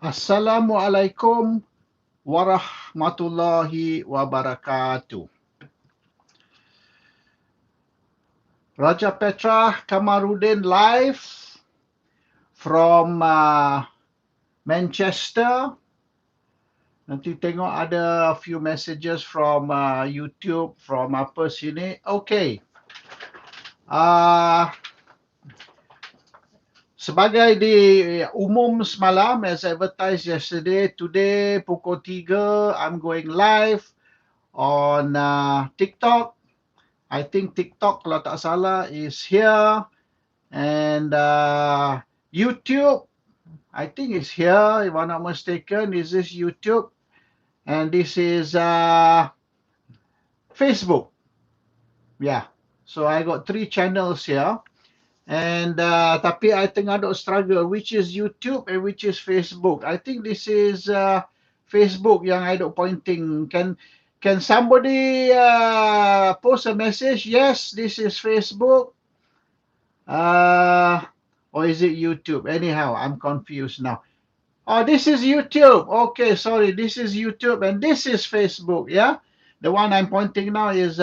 Assalamualaikum warahmatullahi wabarakatuh. Raja Petra Kamarudin live from Manchester. Nanti tengok ada few messages from YouTube, from apa sini. Okay. Sebagai di umum semalam, as advertised yesterday, today pukul 3, I'm going live on TikTok. I think TikTok, kalau tak salah, is here. And YouTube, I think it's here, if I'm not mistaken. Is this YouTube? And this is Facebook. Yeah. So I got 3 channels here. And tapi I tengah duk struggle which is YouTube and which is Facebook. I think this is Facebook yang I duk pointing. Can somebody post a message? Yes, this is Facebook. Or is it YouTube? Anyhow, I'm confused now. Oh, this is YouTube. Okay, sorry. This is YouTube and this is Facebook, yeah? The one I'm pointing now is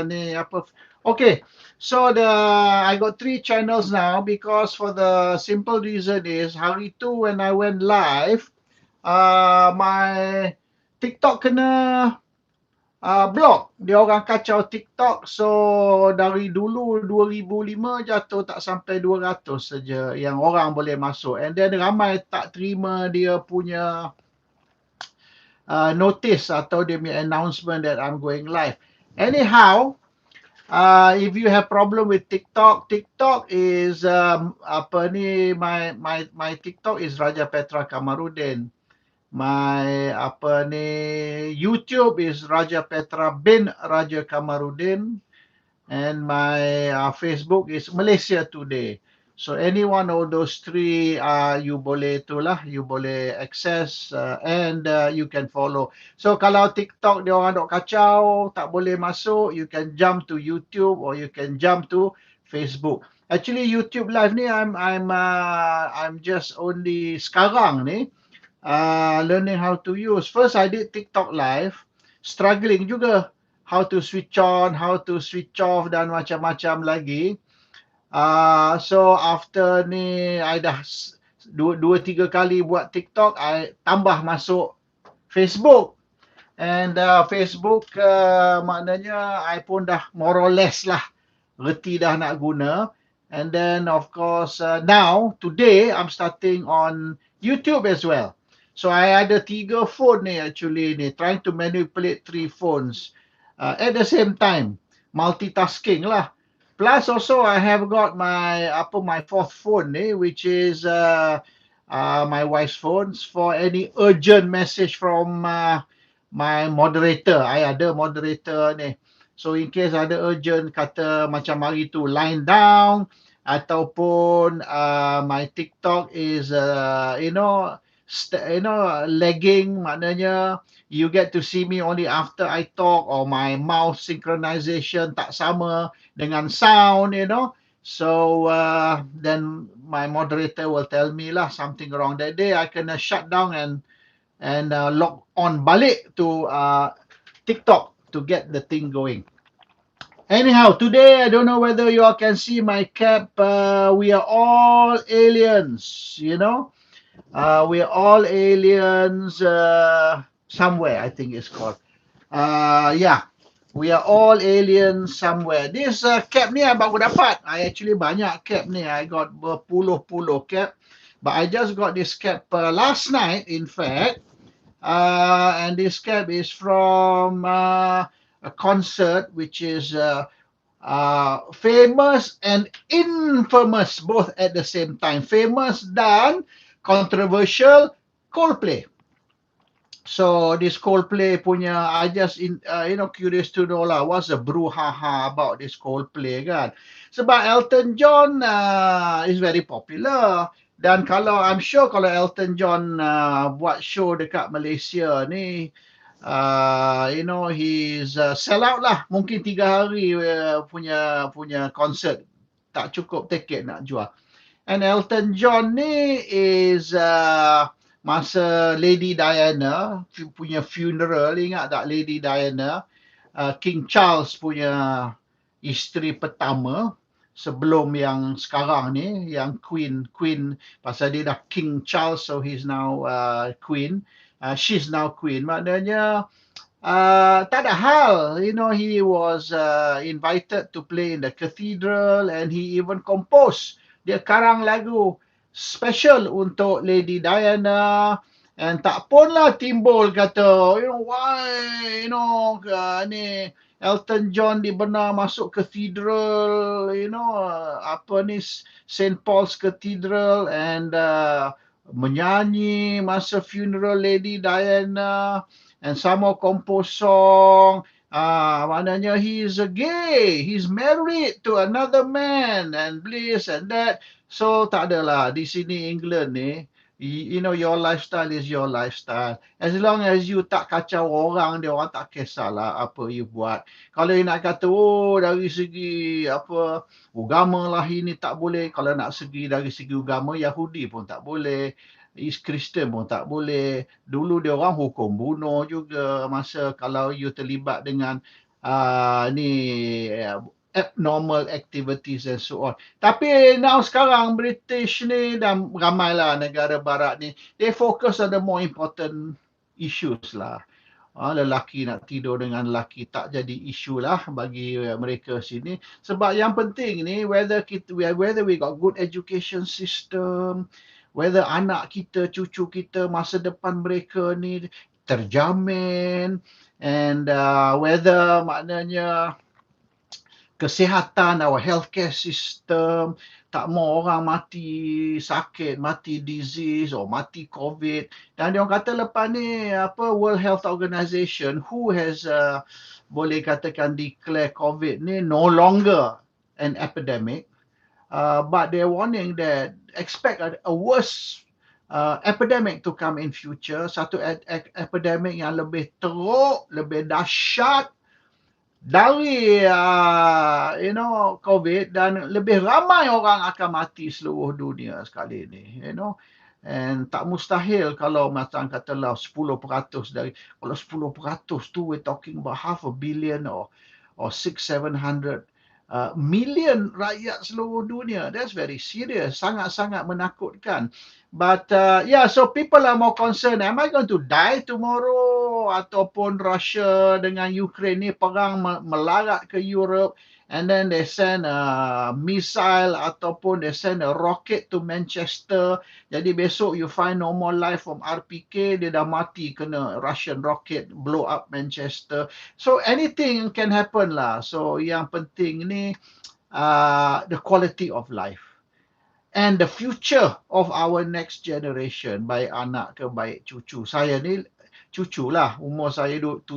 ni apa? Okay. So I got 3 channels now because for the simple reason is hari tu when I went live, my TikTok kena block. Dia orang kacau TikTok. So dari dulu 2005 jatuh tak sampai 200 saja yang orang boleh masuk. And then ramai tak terima dia punya notice atau dia punya announcement that I'm going live. Anyhow, if you have problem with TikTok, TikTok is apa ni my TikTok is Raja Petra Kamarudin. My apa ni YouTube is Raja Petra bin Raja Kamarudin, and my Facebook is Malaysia Today. So any one of those 3 you boleh itulah, you boleh access and you can follow. So kalau TikTok dia orang dok kacau, tak boleh masuk, you can jump to YouTube or you can jump to Facebook. Actually YouTube live ni I'm just only sekarang ni learning how to use. First I did TikTok live, struggling juga how to switch on, how to switch off dan macam-macam lagi. So after ni I dah 2-3 kali buat TikTok, I tambah masuk Facebook. And Facebook maknanya I pun dah more or less lah reti dah nak guna. And then of course now today I'm starting on YouTube as well. So I ada 3 phone ni actually ni, trying to manipulate 3 phones at the same time, multitasking lah. Plus also I have got my 4th phone ni, which is my wife's phones for any urgent message from my moderator. I ada moderator ni. So in case ada urgent, kata macam hari tu line down ataupun my TikTok is lagging, maknanya you get to see me only after I talk, or my mouth synchronization tak sama dengan sound, So then my moderator will tell me lah something wrong. That day I kena shut down and log on balik to TikTok to get the thing going. Anyhow, today I don't know whether you all can see my cap. We are all aliens, we are all aliens somewhere, I think it's called. Yeah, we are all aliens somewhere. This cap ni I baru dapat. I actually banyak cap ni. I got berpuluh-puluh cap. But I just got this cap last night, in fact. And this cap is from a concert which is famous and infamous both at the same time. Famous dan controversial, Coldplay. So this Coldplay punya, I just curious to know lah, what's the brouhaha about this Coldplay kan? Sebab Elton John is very popular, dan I'm sure kalau Elton John buat show dekat Malaysia ni, he's sell out lah, mungkin 3 hari punya concert, tak cukup tiket nak jual. And Elton John ni is masa Lady Diana punya funeral, ingat tak Lady Diana? King Charles punya isteri pertama sebelum yang sekarang ni, yang Queen, pasal dia dah King Charles, so he's now Queen. She's now Queen. Maknanya tak ada hal. He was invited to play in the cathedral and he even composed. Dia karang lagu special untuk Lady Diana. And tak pun lah timbul kata, why, ni Elton John dibenar masuk cathedral, apa ni, St. Paul's Cathedral, and menyanyi masa funeral Lady Diana. And some more compose song. Maknanya he is a gay. He's married to another man and this and that. So tak adalah di sini England ni. Your lifestyle is your lifestyle. As long as you tak kacau orang, dia orang tak kisahlah apa you buat. Kalau you nak kata, dari segi apa agama lah ini tak boleh. Kalau nak segi dari segi agama, Yahudi pun tak boleh. Kristen pun tak boleh. Dulu dia orang hukum bunuh juga masa kalau you terlibat dengan abnormal activities and so on. Tapi now sekarang British ni dan ramailah negara barat ni, they focus on the more important issues lah. Lelaki nak tidur dengan lelaki tak jadi isu lah bagi mereka sini. Sebab yang penting ni whether we got good education system, whether anak kita, cucu kita, masa depan mereka ni terjamin, and whether maknanya kesihatan, our healthcare system, tak mau orang mati sakit, mati disease or mati COVID. Dan dia orang kata lepas ni World Health Organization who has boleh katakan declare COVID ni no longer an epidemic, but they're warning that expect a worse epidemic to come in future, satu epidemic yang lebih teruk, lebih dahsyat dari COVID, dan lebih ramai orang akan mati seluruh dunia sekali ni, and tak mustahil kalau macam katalah 10% dari, kalau 10% tu we're talking about 500 million or 600-700 million rakyat seluruh dunia. That's very serious, sangat-sangat menakutkan. But so people are more concerned, am I going to die tomorrow? Ataupun Russia dengan Ukraine ni perang melarat ke Europe, and then they send a missile ataupun they send a rocket to Manchester. Jadi besok you find no more life from RPK, dia dah mati kena Russian rocket blow up Manchester. So anything can happen lah. So yang penting ni the quality of life and the future of our next generation, baik anak ke baik cucu. Saya ni cucu lah, umur saya 73.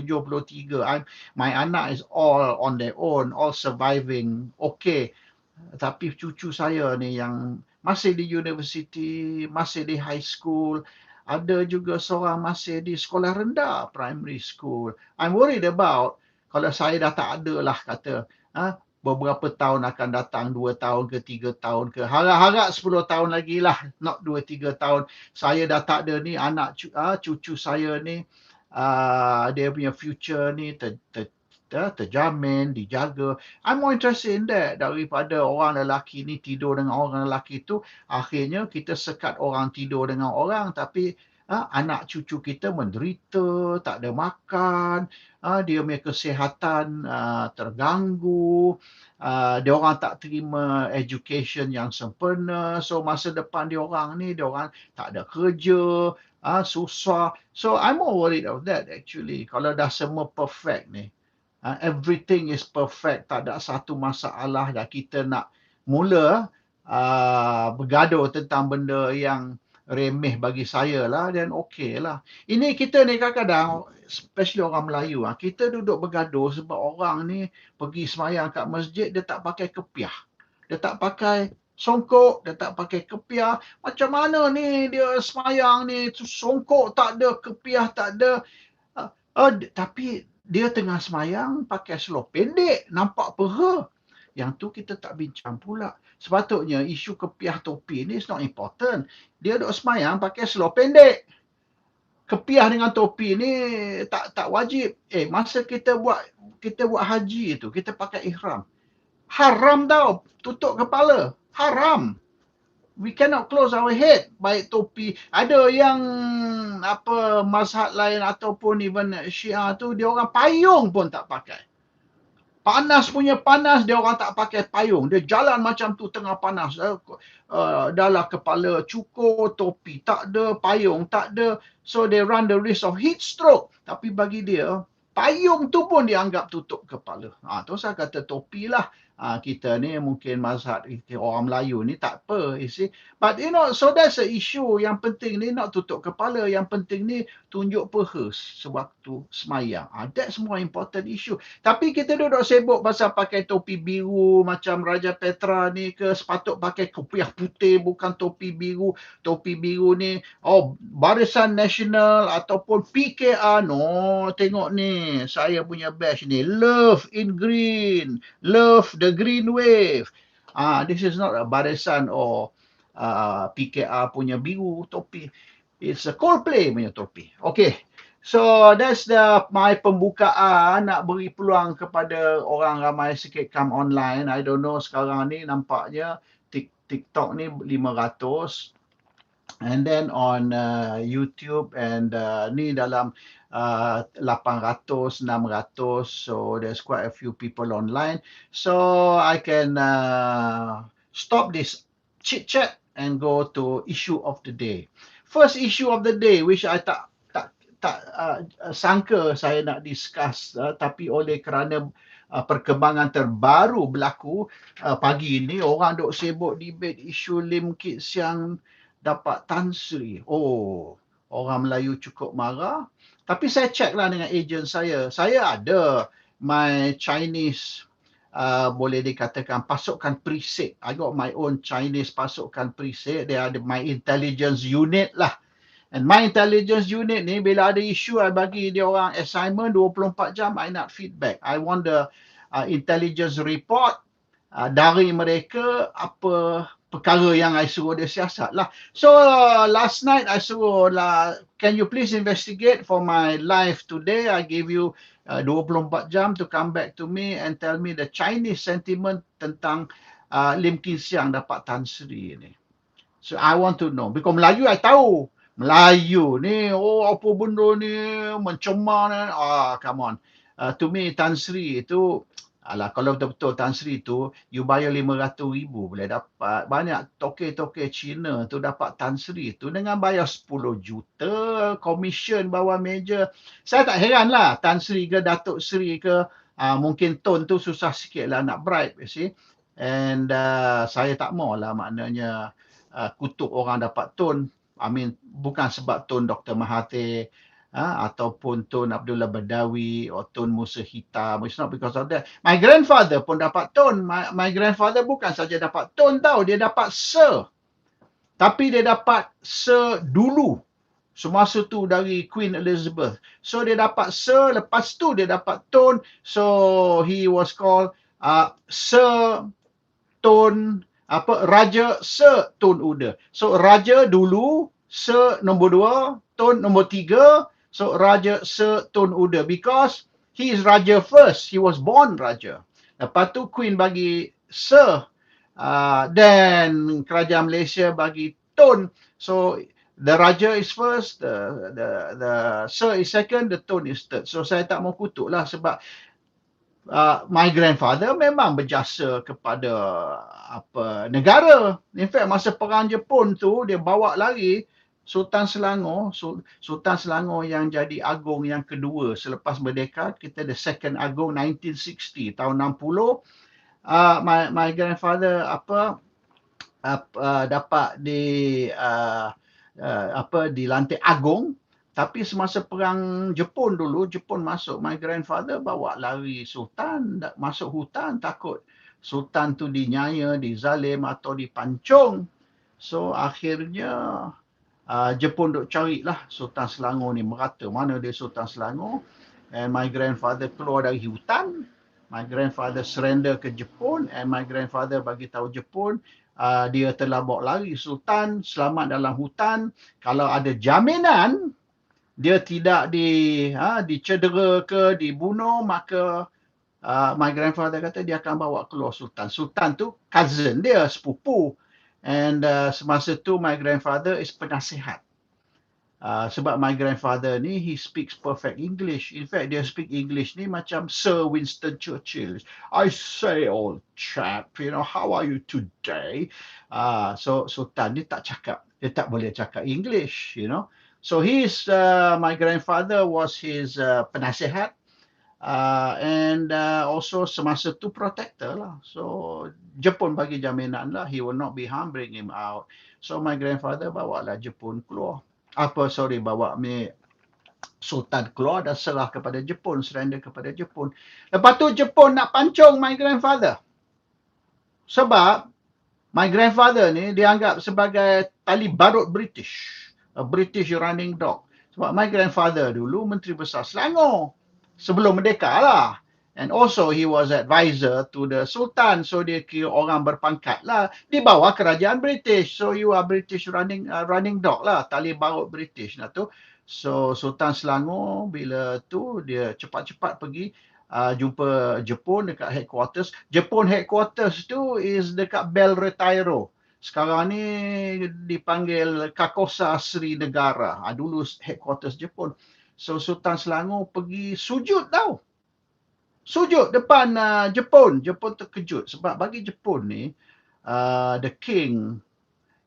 My anak is all on their own, all surviving okay. Tapi cucu saya ni yang masih di university, masih di high school, ada juga seorang masih di sekolah rendah, primary school. I'm worried about kalau saya dah tak ada lah kata, beberapa tahun akan datang, 2 tahun ke 3 tahun ke, harap-harap 10 tahun lagi lah, not 2-3 tahun, saya dah tak ada ni, anak cucu saya ni, dia punya future ni terjamin, dijaga. I'm more interested in that daripada orang lelaki ni tidur dengan orang lelaki tu, akhirnya kita sekat orang tidur dengan orang, tapi anak cucu kita menderita, tak ada makan, dia punya kesihatan terganggu, dia orang tak terima education yang sempurna, so masa depan dia orang ni, dia orang tak ada kerja, susah. So I'm more worried of that actually. Kalau dah semua perfect ni, everything is perfect, tak ada satu masalah, dah kita nak mula bergaduh tentang benda yang remeh bagi saya lah, dan okey lah. Ini kita ni kadang-kadang, especially orang Melayu, kita duduk bergaduh sebab orang ni pergi semayang kat masjid, dia tak pakai kepiah. Dia tak pakai songkok, dia tak pakai kepiah. Macam mana ni dia semayang ni, songkok tak ada, kepiah tak ada. Tapi dia tengah semayang pakai seluar pendek, nampak peha. Yang tu kita tak bincang pula. Sepatutnya isu kepiah topi ni is not important. Dia duk semayang pakai seluar pendek. kepiah dengan topi ni tak wajib. Masa kita buat haji tu, kita pakai ihram. Haram tau, tutup kepala. Haram. We cannot close our head. Baik topi. Ada yang mazhab lain ataupun even Syiah tu, dia orang payung pun tak pakai. Panas punya panas, dia orang tak pakai payung. Dia jalan macam tu tengah panas. Dalam kepala cukur, topi tak ada, payung tak ada. So they run the risk of heat stroke. Tapi bagi dia, payung tu pun dianggap tutup kepala. Tu saya kata topi lah. Kita ni mungkin mazhab orang Melayu ni tak apa, you see. But so that's the issue. Yang penting ni nak tutup kepala. Yang penting ni tunjuk peha sewaktu semayang. That's more important issue. Tapi kita duduk sibuk pasal pakai topi biru macam Raja Petra ni ke, sepatut pakai kopiah putih bukan topi biru. Topi biru ni, Barisan Nasional ataupun PKR. No, tengok ni, saya punya badge ni, Love in Green, Love the Green Wave. This is not a Barisan or PKR punya biru topi. It's a Coldplay punya topi. Okay. So that's my pembukaan, nak beri peluang kepada orang ramai sikit come online. I don't know sekarang ni nampaknya TikTok ni 500, and then on YouTube and ni dalam 800, 600. So there's quite a few people online. So I can stop this chit chat and go to issue of the day. First issue of the day, which I tak sangka saya nak discuss, tapi oleh kerana perkembangan terbaru berlaku pagi ni, orang duk sibuk debate isu Lim Kit Siang dapat Tan Sri. Orang Melayu cukup marah. Tapi saya check lah dengan ejen saya. Saya ada my Chinese, boleh dikatakan pasukan preset. I got my own Chinese pasukan preset. They are my intelligence unit lah. And my intelligence unit ni, bila ada isu, I bagi dia orang assignment 24 jam, I nak feedback. I want the intelligence report dari mereka, apa perkara yang I suruh dia siasat lah. So last night I suruh lah, can you please investigate for my live today? I give you 24 jam to come back to me and tell me the Chinese sentiment tentang Lim Kit Siang dapat Tan Sri ni. So I want to know. Because Melayu I tahu. Melayu ni, apa benda ni, mencemar ni. Come on. To me, Tan Sri itu, kalau betul-betul Tan Sri itu, you bayar 500,000 boleh dapat. Banyak toke-toke Cina tu dapat Tan Sri itu dengan bayar 10 juta commission bawah meja. Saya tak heran lah, Tan Sri ke Datuk Sri ke, mungkin tone tu susah sikit lah nak bribe, you see. And saya tak mau lah maknanya kutuk orang dapat tone. I mean, bukan sebab Tun Dr. Mahathir ataupun Tun Abdullah Badawi atau Tun Musa Hitam. It's not because of that. My grandfather pun dapat Tun. My grandfather bukan saja dapat Tun tau. Dia dapat Sir. Tapi dia dapat Sir dulu. Semasa tu dari Queen Elizabeth. So dia dapat Sir. Lepas tu dia dapat Tun. So he was called Sir Tun Raja Sir Tun Uda. So Raja dulu, Sir nombor 2, Tun nombor 3. So Raja Sir Tun Uda, because he is Raja first. He was born Raja. Lepas tu Queen bagi Sir. Then Kerajaan Malaysia bagi Tun. So the Raja is first, the Sir is second, the Tun is third. So saya tak mau kutuk lah sebab my grandfather memang berjasa kepada negara. In fact, masa perang Jepun tu, dia bawa lari Sultan Selangor. Sultan Selangor yang jadi agung yang kedua selepas merdeka. Kita the second agung 1960, tahun 60. My grandfather dapat dilantik agung. Tapi semasa perang Jepun dulu, Jepun masuk, my grandfather bawa lari Sultan, masuk hutan, takut Sultan tu dinyaya, dizalim atau dipancung. So akhirnya Jepun duk carilah Sultan Selangor ni merata. Mana dia Sultan Selangor? And my grandfather keluar dari hutan. My grandfather surrender ke Jepun, and my grandfather bagi tahu Jepun, dia telah bawa lari Sultan, selamat dalam hutan. Kalau ada jaminan dia tidak dicedera ke, dibunuh, maka my grandfather kata dia akan bawa keluar Sultan. Sultan tu cousin dia, sepupu. And semasa tu my grandfather is penasihat. Sebab my grandfather ni, he speaks perfect English. In fact, dia speak English ni macam Sir Winston Churchill. I say, old chap, how are you today? So Sultan ni tak cakap. Dia tak boleh cakap English. So my grandfather was his penasihat. And also semasa tu protector lah. So Jepun bagi jaminan lah, he will not be harmed, bring him out. So my grandfather bawa lah Jepun keluar. Bawa Sultan keluar dan serah kepada Jepun, surrender kepada Jepun. Lepas tu Jepun nak pancung my grandfather. Sebab my grandfather ni dianggap sebagai tali barut British. A British running dog. Sebab my grandfather dulu Menteri Besar Selangor. Sebelum merdeka lah. And also he was advisor to the Sultan. So dia kira orang berpangkat lah. Di bawah kerajaan British. So you are British running dog lah. Tali barut British lah tu. So Sultan Selangor bila tu dia cepat-cepat pergi jumpa Jepun dekat headquarters. Jepun headquarters tu is dekat Bel Retiro. Sekarang ni dipanggil Kakosa Sri Negara. Dulu headquarters Jepun. So Sultan Selangor pergi sujud tau. Sujud depan Jepun. Jepun terkejut sebab bagi Jepun ni the king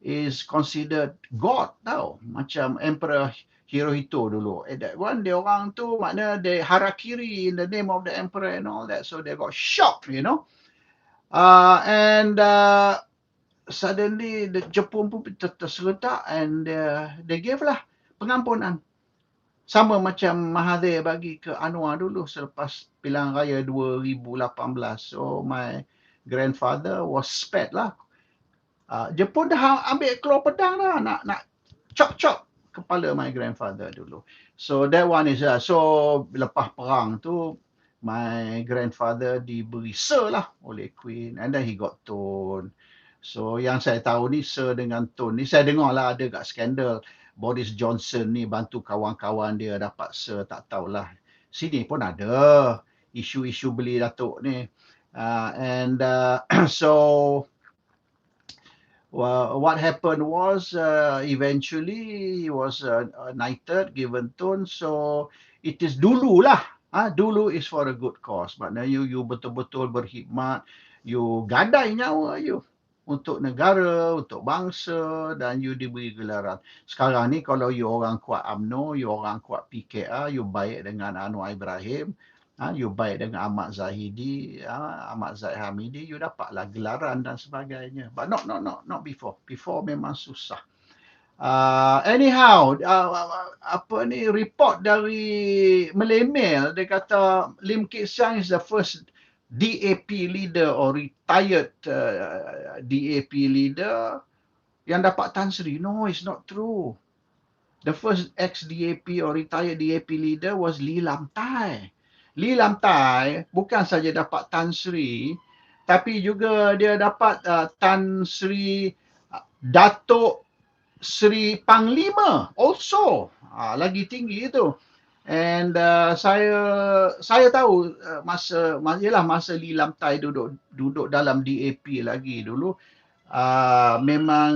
is considered God tau. Macam Emperor Hirohito dulu. That one, dia orang tu makna they harakiri in the name of the emperor and all that. So they got shocked, and suddenly the Jepun pun terseretak and they gave lah pengampunan. Sama macam Mahathir bagi ke Anwar dulu selepas pilihan raya 2018. So my grandfather was spared lah. Jepun dah ambil keluar pedang dah nak chop kepala my grandfather dulu. So that one is so lepas perang tu my grandfather diberi Sir lah oleh Queen and then he got throne. So yang saya tahu ni Sir dengan throne ni saya dengar lah ada kat skandal Boris Johnson ni bantu kawan-kawan dia dapat Sir, tak tahulah. Sini pun ada isu-isu beli Datuk ni. And so what happened was eventually he was knighted, given throne. So it is dulu lah. Dulu is for a good cause. Maknanya you betul-betul berkhidmat, you gadai nyawa you untuk negara, untuk bangsa dan you diberi gelaran. Sekarang ni kalau you orang kuat UMNO, you orang kuat PKR, you baik dengan Anwar Ibrahim, you baik dengan Ahmad Zahidi, Ahmad Zahid Hamidi, you dapatlah gelaran dan sebagainya. But not before. Before memang susah. Anyhow, report dari Malay Mail, dia kata Lim Kit Siang is the first DAP leader or retired DAP leader yang dapat Tan Sri. No, it's not true. The first ex-DAP or retired DAP leader was Lee Lam Tai. Lee Lam Tai bukan saja dapat Tan Sri, tapi juga dia dapat Tan Sri Datuk Sri Panglima also. Lagi tinggi itu. And saya tahu masa Lee Lam Tai duduk dalam DAP lagi dulu, memang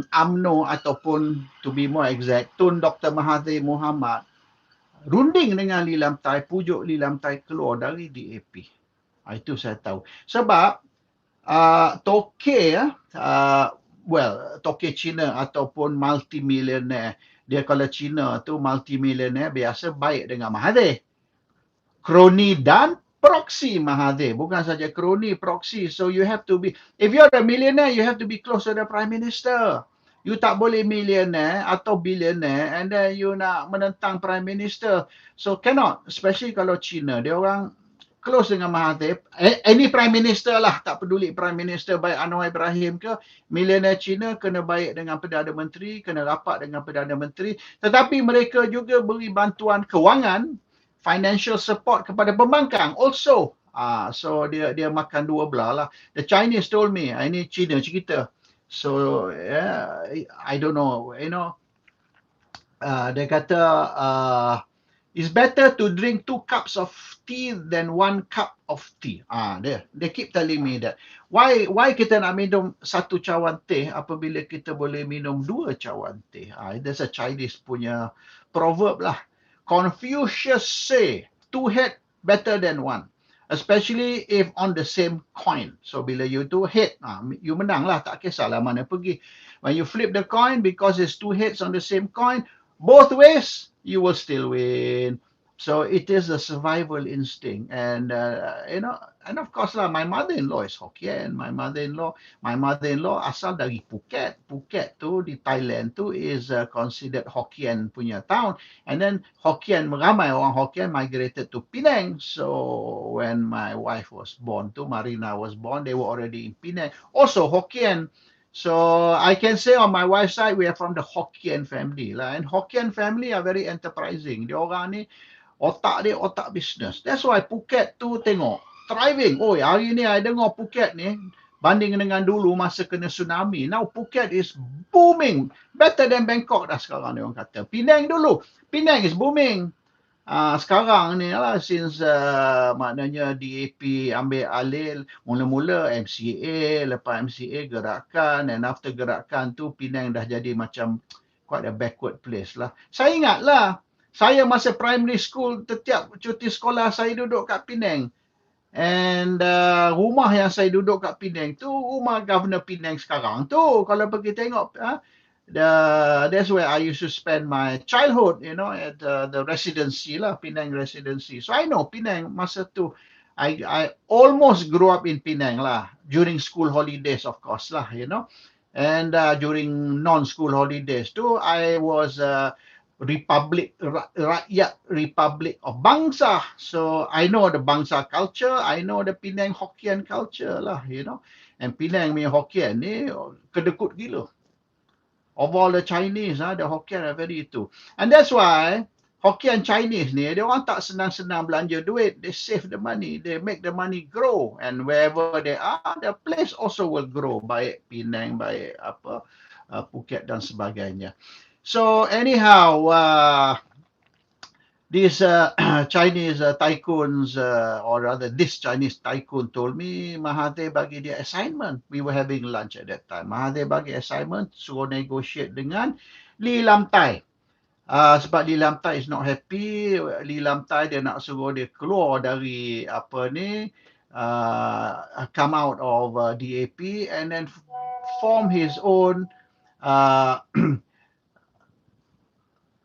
UMNO ataupun to be more exact Tun Dr. Mahathir Mohamad runding dengan Lee Lam Tai, pujuk Lee Lam Tai keluar dari DAP. Itu saya tahu. Sebab Toke Toke Cina ataupun multimillionaire, dia kalau Cina tu multimillionaire biasa baik dengan Mahathir. Kroni dan proxy Mahathir. Bukan saja kroni, proxy. So you have to be, if you're a millionaire, you have to be close to the Prime Minister. You tak boleh millionaire atau billionaire and then you nak menentang Prime Minister. So cannot, especially kalau Cina. Dia orang close dengan Mahathir. Any Prime Minister lah, tak peduli Prime Minister baik Anwar Ibrahim ke, millionaire Cina kena baik dengan Perdana Menteri, kena rapat dengan Perdana Menteri. Tetapi mereka juga beri bantuan kewangan, financial support kepada pembangkang also. So dia makan dua belah lah. The Chinese told me, ini Cina cerita. So I don't know, dia kata it's better to drink 2 cups of tea than 1 cup of tea. They keep telling me that. Why kita nak minum 1 cawan teh apabila kita boleh minum 2 cawan teh? There's a Chinese punya proverb lah. Confucius say, 2 head better than 1. Especially if on the same coin. So bila you 2 head, you menang lah, tak kisahlah mana pergi. When you flip the coin, because it's 2 heads on the same coin, both ways, you will still win. So it is a survival instinct. And, and of course lah, my mother-in-law is Hokkien. My mother-in-law asal dari Phuket. Phuket tu di Thailand tu is considered Hokkien punya town. And then ramai orang Hokkien migrated to Penang. So when my wife was born tu, Marina was born, they were already in Penang. Also Hokkien. So I can say on my wife's side, we are from the Hokkien family lah. And Hokkien family are very enterprising. Dia orang ni otak business. That's why Phuket tu tengok thriving. Oh, hari ni I dengar Phuket ni banding dengan dulu masa kena tsunami. Now Phuket is booming. Better than Bangkok dah sekarang dia orang kata. Penang dulu. Penang is booming. Sekarang ni lah since maknanya DAP ambil alih, mula-mula MCA, lepas MCA gerakan, and after gerakan tu Penang dah jadi macam quite a backward place lah. Saya ingat lah, saya masa primary school setiap cuti sekolah saya duduk kat Penang. And rumah yang saya duduk kat Penang tu rumah Governor Penang sekarang tu. Kalau pergi tengok, that's where I used to spend my childhood, at the residency lah, Penang residency. So I know Penang masa tu. I almost grew up in Penang lah, during school holidays of course lah, and during non-school holidays too, I was Rakyat Republic of Bangsa. So I know the Bangsa culture, I know the Penang Hokkien culture lah, and Penang punya Hokkien ni kedekut gila. Of all the Chinese, the Hokkien are very itu. And that's why Hokkien Chinese ni, dia orang tak senang-senang belanja duit. They save the money. They make the money grow. And wherever they are, the place also will grow. Baik Penang, baik Phuket dan sebagainya. So anyhow, these Chinese tycoons, or rather this Chinese tycoon told me, Mahathir bagi dia assignment. We were having lunch at that time. Mahathir bagi assignment, suruh negotiate dengan Lee Lam Tai. Sebab Lee Lam Tai is not happy. Lee Lam Tai dia nak suruh dia keluar dari come out of DAP and then form his own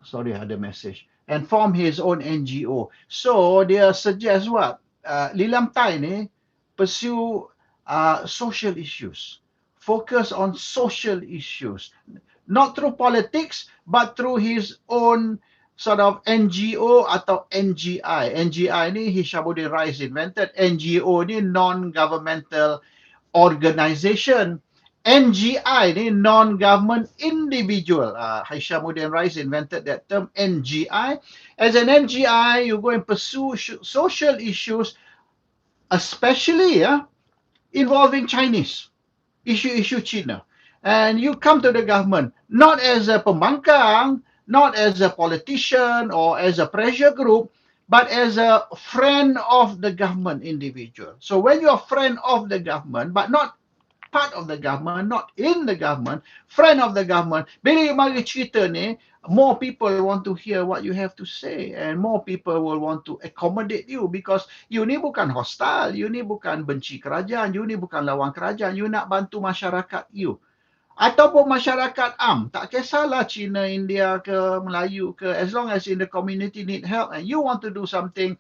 sorry, I had a message. And form his own NGO. So dia suggest what? Lee Lam Tai ni pursue social issues. Focus on social issues. Not through politics, but through his own sort of NGO atau NGI. NGI ni Hishamuddin Rais invented. NGO ni non-governmental organization. NGI ni non-government individual. Hishamuddin Rais invented that term NGI. As an NGI, you go and pursue social issues, especially involving Chinese, issue China. And you come to the government, not as a pembangkang, not as a politician or as a pressure group, but as a friend of the government individual. So when you're a friend of the government, but not part of the government, not in the government, friend of the government, bila you mari cerita ni, more people want to hear what you have to say and more people will want to accommodate you because you ni bukan hostile, you ni bukan benci kerajaan, you ni bukan lawan kerajaan, you nak bantu masyarakat you. Ataupun masyarakat tak kisahlah Cina, India ke, Melayu ke, as long as in the community need help and you want to do something,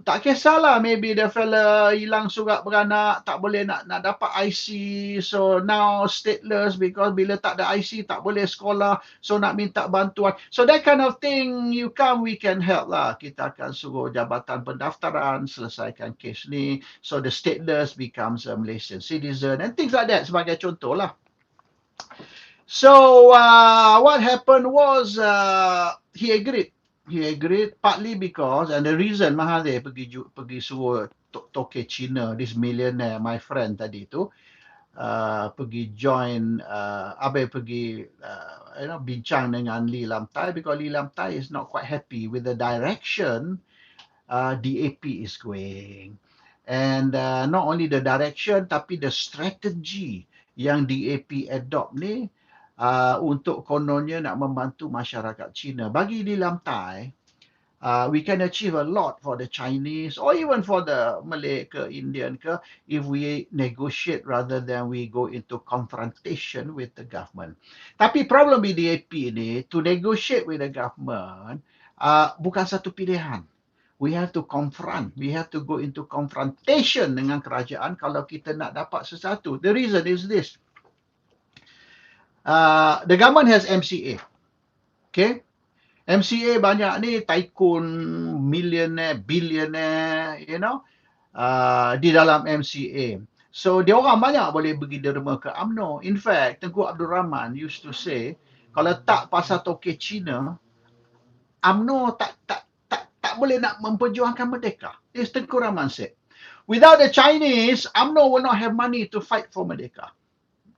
tak kisahlah, maybe the fella hilang surat beranak, tak boleh nak dapat IC, so now stateless because bila tak ada IC tak boleh sekolah, so nak minta bantuan. So that kind of thing, you come, we can help lah. Kita akan suruh Jabatan Pendaftaran selesaikan kes ni, so the stateless becomes a Malaysian citizen and things like that, sebagai contoh lah. So what happened was he agreed. He agreed partly because, and the reason Mahathir pergi suruh toke China, this millionaire, my friend tadi tu, pergi join, abai pergi, bincang dengan Lee Lam Tai, because Lee Lam Tai is not quite happy with the direction DAP is going. And not only the direction, tapi the strategy yang DAP adopt ni untuk kononnya nak membantu masyarakat Cina. Bagi Lee Lam Tai, we can achieve a lot for the Chinese or even for the Malay ke Indian ke if we negotiate rather than we go into confrontation with the government. Tapi problem DAP ni, to negotiate with the government, bukan satu pilihan. We have to confront. We have to go into confrontation dengan kerajaan kalau kita nak dapat sesuatu. The reason is this. The government has MCA. Okay? MCA banyak ni tycoon, millionaire, billionaire, di dalam MCA. So, dia orang banyak boleh pergi derma ke UMNO. In fact, Tengku Abdul Rahman used to say, kalau tak pasal toke Cina, UMNO tak boleh nak memperjuangkan merdeka. This Tengku Rahman said. Without the Chinese, UMNO will not have money to fight for merdeka.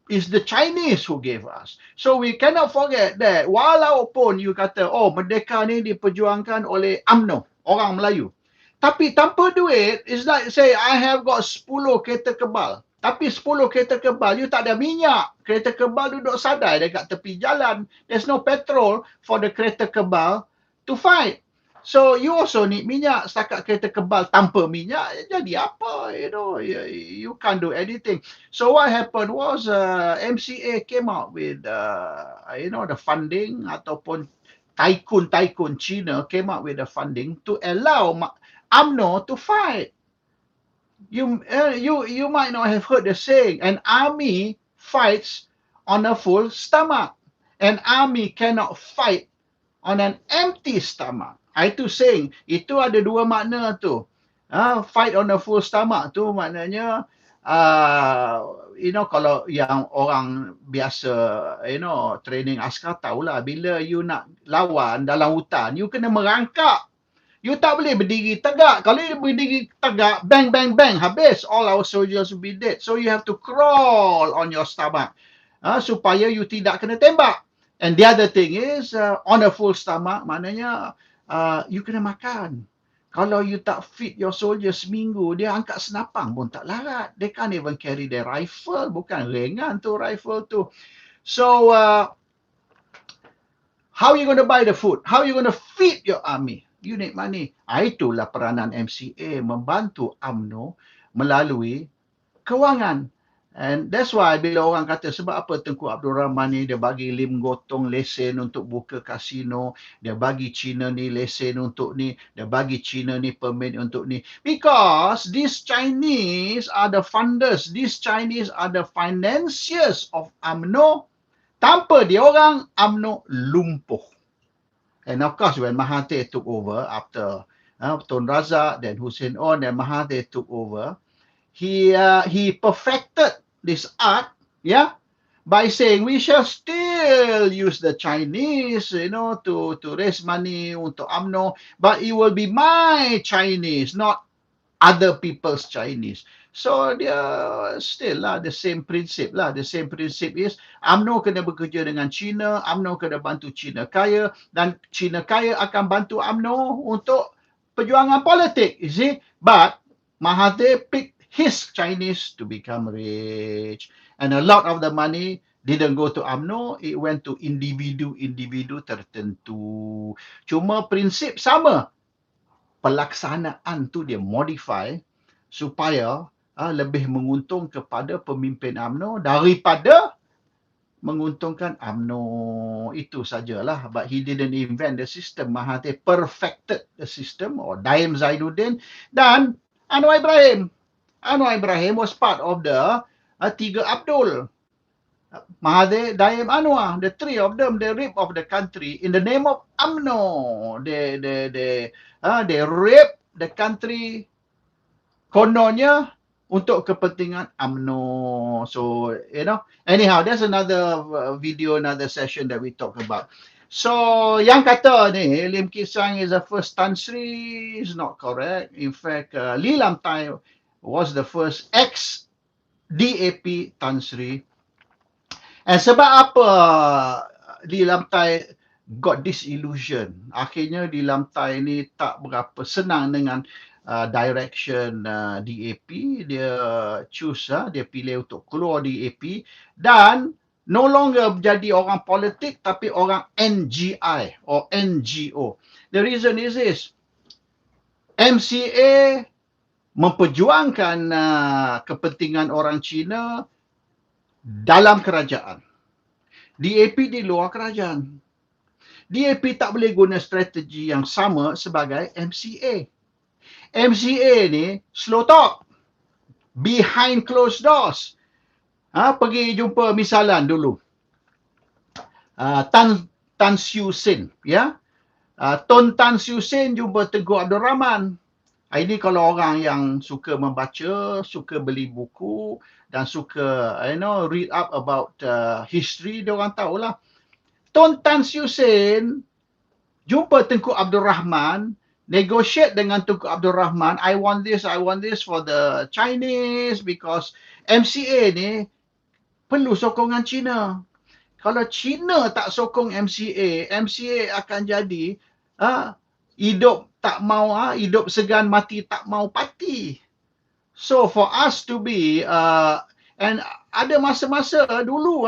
It's the Chinese who gave us. So we cannot forget that walaupun you kata, oh, merdeka ni diperjuangkan oleh UMNO, orang Melayu. Tapi tanpa duit, it's like say, I have got 10 kereta kebal. Tapi 10 kereta kebal, you tak ada minyak. Kereta kebal duduk sadai dekat tepi jalan. There's no petrol for the kereta kebal to fight. So you also need minyak. Setakat kereta kebal tanpa minyak, jadi apa? You can't do anything. So what happened was MCA came out with the funding, ataupun tycoon China came out with the funding to allow UMNO to fight. You might not have heard the saying, an army fights on a full stomach. An army cannot fight on an empty stomach. Itu saying, itu ada dua makna tu. Fight on a full stomach tu maknanya, kalau yang orang biasa, training askar tahulah, bila you nak lawan dalam hutan, you kena merangkak. You tak boleh berdiri tegak. Kalau you berdiri tegak, bang, bang, bang, habis. All our soldiers will be dead. So you have to crawl on your stomach supaya you tidak kena tembak. And the other thing is, on a full stomach, maknanya you kena makan. Kalau you tak feed your soldiers seminggu, dia angkat senapang pun tak larat. They can't even carry their rifle. Bukan ringan tu rifle tu. So, how are you going to buy the food? How are you going to feed your army? You need money. Itulah peranan MCA membantu UMNO melalui kewangan. And that's why bila orang kata, sebab apa Tengku Abdul Rahman ni dia bagi Lim Gotong lesen untuk buka kasino, dia bagi China ni lesen untuk ni, dia bagi China ni permit untuk ni. Because these Chinese are the funders, these Chinese are the financiers of UMNO. Tanpa dia orang, UMNO lumpuh. And of course, when Mahathir took over after Tun Razak, then Hussein On, then Mahathir took over, he perfected this art, by saying we shall still use the Chinese, to raise money untuk UMNO, but it will be my Chinese, not other people's Chinese. So dia still the same principle lah. The same principle is UMNO kena bekerja dengan China, UMNO kena bantu China kaya, dan China kaya akan bantu UMNO untuk perjuangan politik, you see. But Mahathir picked his Chinese to become rich, and a lot of the money didn't go to UMNO, it went to individu tertentu. Cuma prinsip sama. Pelaksanaan tu dia modify supaya lebih menguntung kepada pemimpin UMNO daripada menguntungkan UMNO. Itu sajalah. But he didn't invent the system. Mahathir perfected the system, or Daim Zainuddin dan Anwar Ibrahim. Anwar Ibrahim was part of the Tiga Abdul. Mahathir, Daim, Anwar, the three of them, they ripped off the country in the name of UMNO. They rape the country kononnya untuk kepentingan UMNO. So, anyhow, there's another video, another session that we talk about. So, yang kata ni, Lim Kit Sang is the first Tan Sri is not correct. In fact, Lee Lam Tai was the first DAP Tan Sri. Sebab apa di lantai got disillusion? Akhirnya di lantai ni tak berapa senang dengan direction DAP. Dia choose, dia pilih untuk keluar DAP dan no longer jadi orang politik tapi orang NGI or NGO. The reason is this. MCA memperjuangkan kepentingan orang Cina dalam kerajaan. DAP di luar kerajaan. DAP tak boleh guna strategi yang sama sebagai MCA. MCA ni slow talk, behind closed doors. Pergi jumpa misalan dulu. Tan Siew Sin, ya. Tun Tan Siew Sin jumpa Tengku Abdul Rahman. Ini kalau orang yang suka membaca, suka beli buku dan suka read up about history, dia orang tahulah. Tun Tan Siew Sin jumpa Tengku Abdul Rahman, negotiate dengan Tengku Abdul Rahman, I want this for the Chinese because MCA ni perlu sokongan China. Kalau China tak sokong MCA, MCA akan jadi hidup tak mau, hidup segan mati tak mau pati. So for us to be and ada masa-masa dulu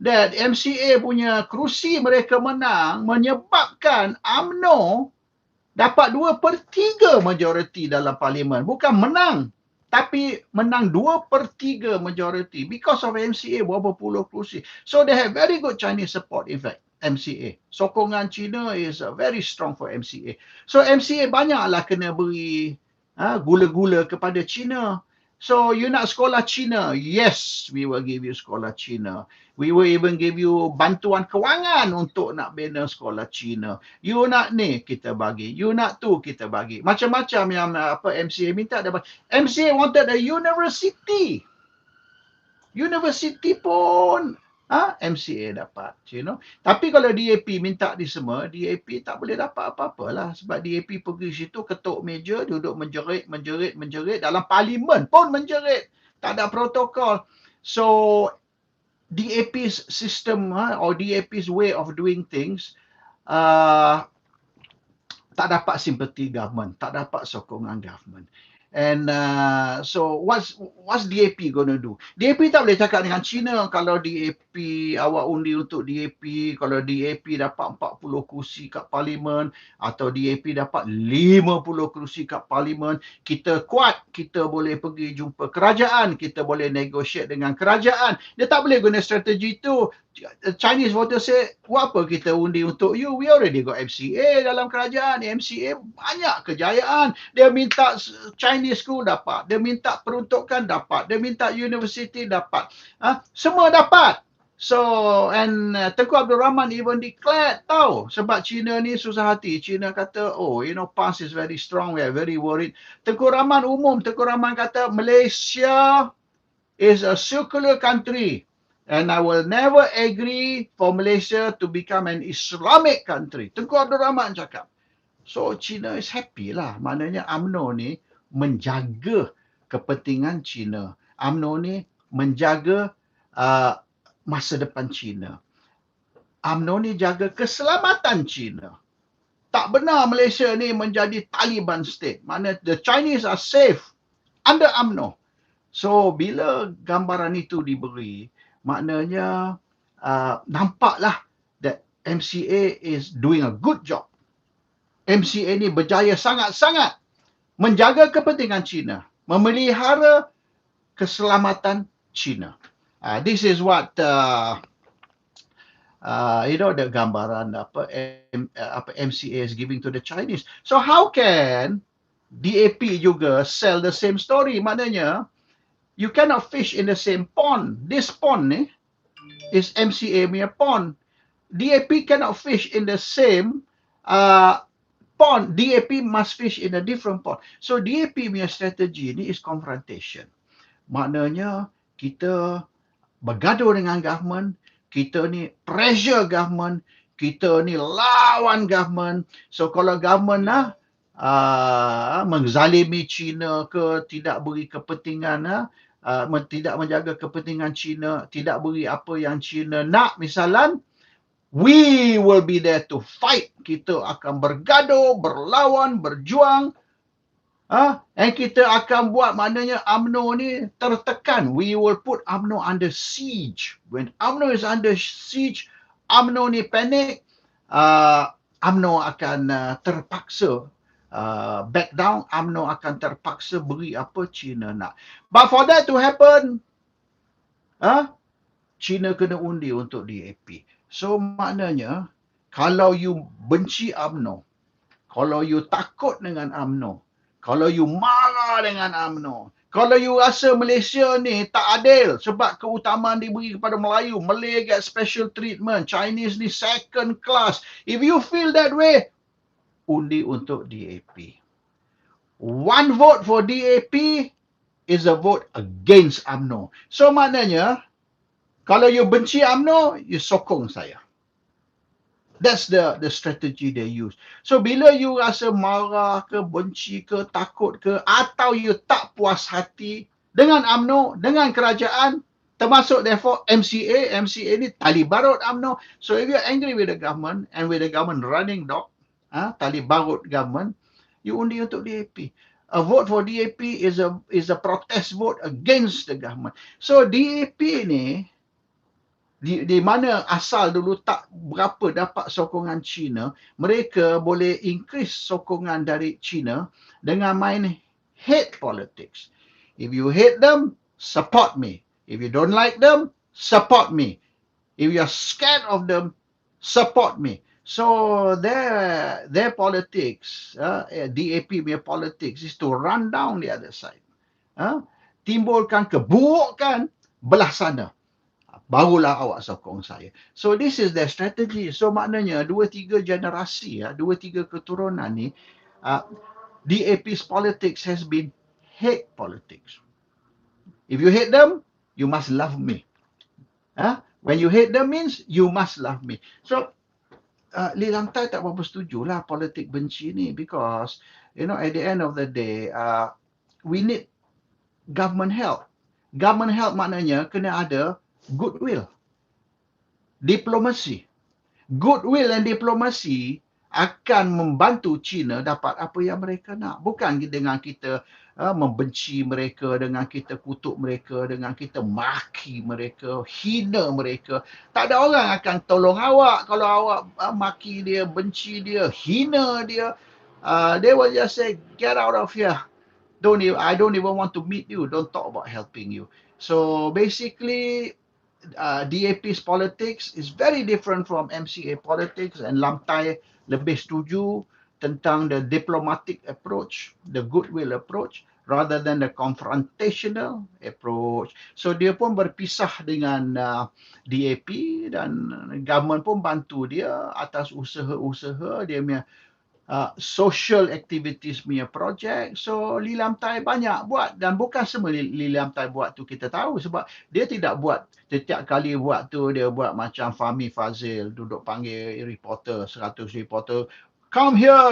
that MCA punya kerusi mereka menang menyebabkan UMNO dapat 2/3 majoriti dalam parlimen. Bukan menang, tapi menang 2/3 majoriti because of MCA berapa puluh kerusi. So they have very good Chinese support in fact. MCA. Sokongan China is very strong for MCA. So MCA banyaklah kena beri gula-gula kepada China. So you nak sekolah China? Yes, we will give you sekolah China. We will even give you bantuan kewangan untuk nak bina sekolah China. You nak ni, kita bagi. You nak tu, kita bagi. Macam-macam yang MCA minta. MCA wanted a university. University pun MCA dapat, Tapi kalau DAP minta di semua, DAP tak boleh dapat apa-apa lah. Sebab DAP pergi situ, ketuk meja, duduk menjerit. Dalam parlimen pun menjerit. Tak ada protokol. So, DAP's system or DAP's way of doing things tak dapat simpati government, tak dapat sokongan government. And so what's DAP gonna do? DAP tak boleh cakap dengan China kalau DAP awak undi untuk DAP, kalau DAP dapat 40 kursi kat parlimen atau DAP dapat 50 kursi kat parlimen, kita kuat, kita boleh pergi jumpa kerajaan, kita boleh negotiate dengan kerajaan. Dia tak boleh guna strategi itu. Chinese voter say, apa kita undi untuk you? We already got MCA dalam kerajaan. MCA banyak kejayaan. Dia minta Chinese school dapat. Dia minta peruntukan dapat. Dia minta university dapat. Semua dapat. So, and Tengku Abdul Rahman even declared, tahu, sebab China ni susah hati. China kata, PAS is very strong. We are very worried. Tengku Rahman kata, Malaysia is a secular country. And I will never agree for Malaysia to become an Islamic country. Tengku Abdul Rahman cakap. So, China is happy lah. Maknanya UMNO ni menjaga kepentingan China. UMNO ni menjaga masa depan China. UMNO ni jaga keselamatan China. Tak benar Malaysia ni menjadi Taliban state. Maknanya the Chinese are safe under UMNO. So, bila gambaran itu diberi, maknanya nampaklah that MCA is doing a good job. MCA ni berjaya sangat-sangat menjaga kepentingan China, memelihara keselamatan China. This is what the gambaran MCA is giving to the Chinese. So how can DAP juga sell the same story? Maknanya you cannot fish in the same pond. This pond ni is MCA punya pond. DAP cannot fish in the same pond. DAP must fish in a different pond. So DAP punya strategi ni is confrontation. Maknanya kita bergaduh dengan government, kita ni pressure government, kita ni lawan government. So kalau government menzalimi China ke, tidak beri kepentingan tidak menjaga kepentingan China, tidak beri apa yang China nak misalan, we will be there to fight. Kita akan bergaduh, berlawan, berjuang. And kita akan buat maknanya UMNO ni tertekan. We will put UMNO under siege. When UMNO is under siege, UMNO ni panik, UMNO akan terpaksa back down. UMNO akan terpaksa beri apa China nak. But for that to happen, China kena undi untuk DAP. So maknanya, kalau you benci UMNO, kalau you takut dengan UMNO, kalau you marah dengan UMNO, kalau you rasa Malaysia ni tak adil sebab keutamaan diberi kepada Melayu, Malay get special treatment, Chinese ni second class. If you feel that way, undi untuk DAP. One vote for DAP is a vote against UMNO. So maknanya, kalau you benci UMNO, you sokong saya. That's the strategy they use. So bila you rasa marah ke, benci ke, takut ke, atau you tak puas hati dengan UMNO, dengan kerajaan, termasuk therefore MCA ni tali barut UMNO. So if you're angry with the government and with the government running dog, tali barut government, you undi untuk DAP. A vote for DAP is a protest vote against the government. So DAP ni, di mana asal dulu tak berapa dapat sokongan China, mereka boleh increase sokongan dari China dengan main hate politics. If you hate them, support me. If you don't like them, support me. If you're scared of them, support me. So their politics, DAP punya politics is to run down the other side. Timbulkan keburukan belah sana. Barulah awak sokong saya. So this is their strategy. So maknanya 2-3 generasi, 2-3 keturunan ni, DAP's politics has been hate politics. If you hate them, you must love me. When you hate them means you must love me. So Lee Lang Tai tak berapa setuju lah politik benci ni, because at the end of the day, we need government help. Government help maknanya kena ada goodwill, diplomasi. Goodwill and diplomasi akan membantu China dapat apa yang mereka nak. Bukan dengan kita membenci mereka, dengan kita kutuk mereka, dengan kita maki mereka, hina mereka. Tak ada orang akan tolong awak kalau awak maki dia, benci dia, hina dia. They will just say, get out of here. I don't even want to meet you. Don't talk about helping you. So basically, DAP's politics is very different from MCA politics, and Lam Tai lebih setuju tentang the diplomatic approach, the goodwill approach, rather than the confrontational approach. So dia pun berpisah dengan DAP, dan government pun bantu dia atas usaha-usaha dia punya social activities punya project. So Lee Lam Tai banyak buat, dan bukan semua Lee Lam Tai buat tu kita tahu, sebab dia tidak buat setiap kali buat tu dia buat macam Fahmi Fazil duduk panggil reporter, 100 reporter, come here,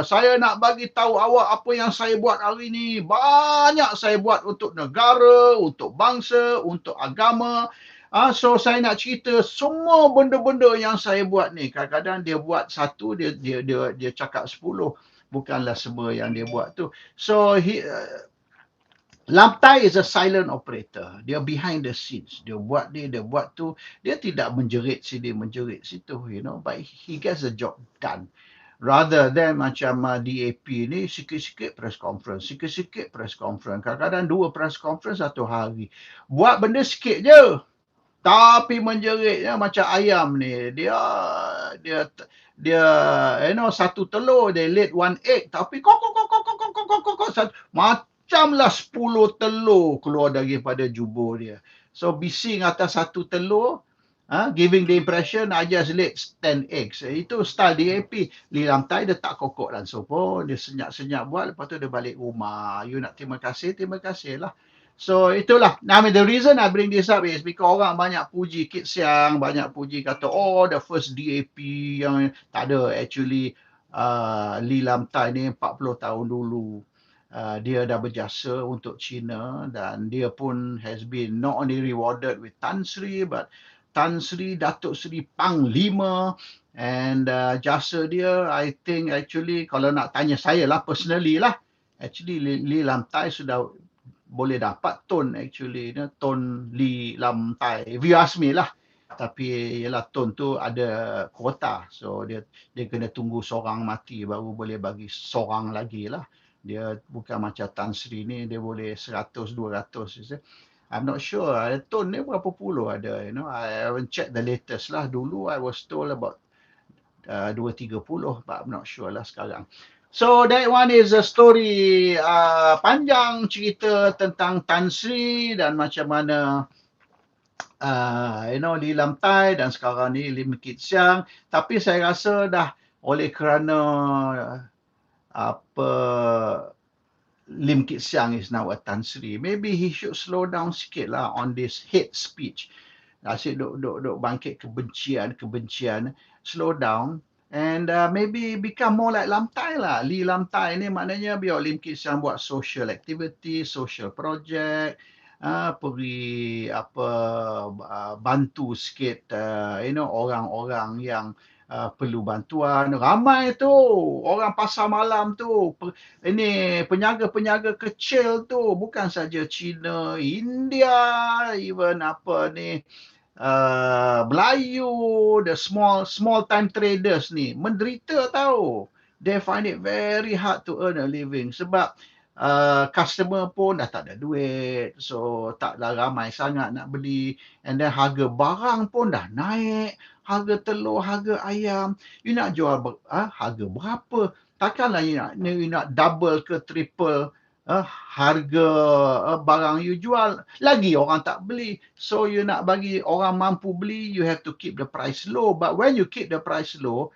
saya nak bagi tahu awak apa yang saya buat hari ni. Banyak saya buat untuk negara, untuk bangsa, untuk agama. So saya nak cerita semua benda-benda yang saya buat ni. Kadang-kadang dia buat satu, dia cakap 10. Bukanlah semua yang dia buat tu. So Lam Tai is a silent operator. Dia behind the scenes. Dia buat ni, dia buat tu. Dia tidak menjerit sini, menjerit situ, but he gets the job done. Rather than macam DAP ni, sikit-sikit press conference, sikit-sikit press conference. Kadang-kadang 2 press conference satu hari. Buat benda sikit je, tapi menjeritnya macam ayam ni. Dia satu telur, they laid 1 egg, tapi macamlah 10 telur keluar daripada jubur dia. So bising atas satu telur, giving the impression I just laid 10 eggs. Itu style DAP. Lee Lam Tai dia tak kokok langsung pun, dia senyap-senyap buat, lepas tu dia balik rumah. You nak terima kasih lah. So itulah. I mean, the reason I bring this up is because orang banyak puji Kit Siang, banyak puji kata, the first DAP yang tak ada. Actually, Lee Lam Tai ni 40 tahun dulu. dia dah berjasa untuk China dan dia pun has been not only rewarded with Tan Sri but Tan Sri, Datuk Sri Panglima, and jasa dia, I think actually kalau nak tanya saya lah personally lah, actually Li Lam Tai sudah boleh dapat Tun actually, Tun Li Lam Tai, if you ask me lah. Tapi ialah Tun tu ada kuota, so dia kena tunggu seorang mati baru boleh bagi seorang lagi lah. Dia bukan macam Tan Sri ni, dia boleh 100, 200. I'm not sure. Tun ni berapa puluh ada, I haven't checked the latest lah. Dulu I was told about 2-30, but I'm not sure lah sekarang. So that one is a story, panjang cerita tentang Tan Sri dan macam mana Li Lam Tai dan sekarang ni Lim Kit Siang. Tapi saya rasa dah oleh kerana apa Lim Kit Siang is now a Tan Sri, maybe he should slow down sikit lah on this hate speech. Asyik duk bangkit kebencian, slow down and maybe become more like Lam Tai lah. Li Lam Tai ni maknanya biar Lim Kit Siang buat social activity, social project, pergi bantu sikit orang-orang yang perlu bantuan. Ramai tu orang pasar malam tu, ini peniaga-peniaga kecil tu, bukan saja China, India, even Melayu, the small time traders ni menderita tahu. They find it very hard to earn a living sebab customer pun dah tak ada duit, so taklah ramai sangat nak beli, and then harga barang pun dah naik, harga telur, harga ayam, you nak jual harga berapa? Takkanlah you nak double ke triple harga barang you jual, lagi orang tak beli. So you nak bagi orang mampu beli, you have to keep the price low. But when you keep the price low,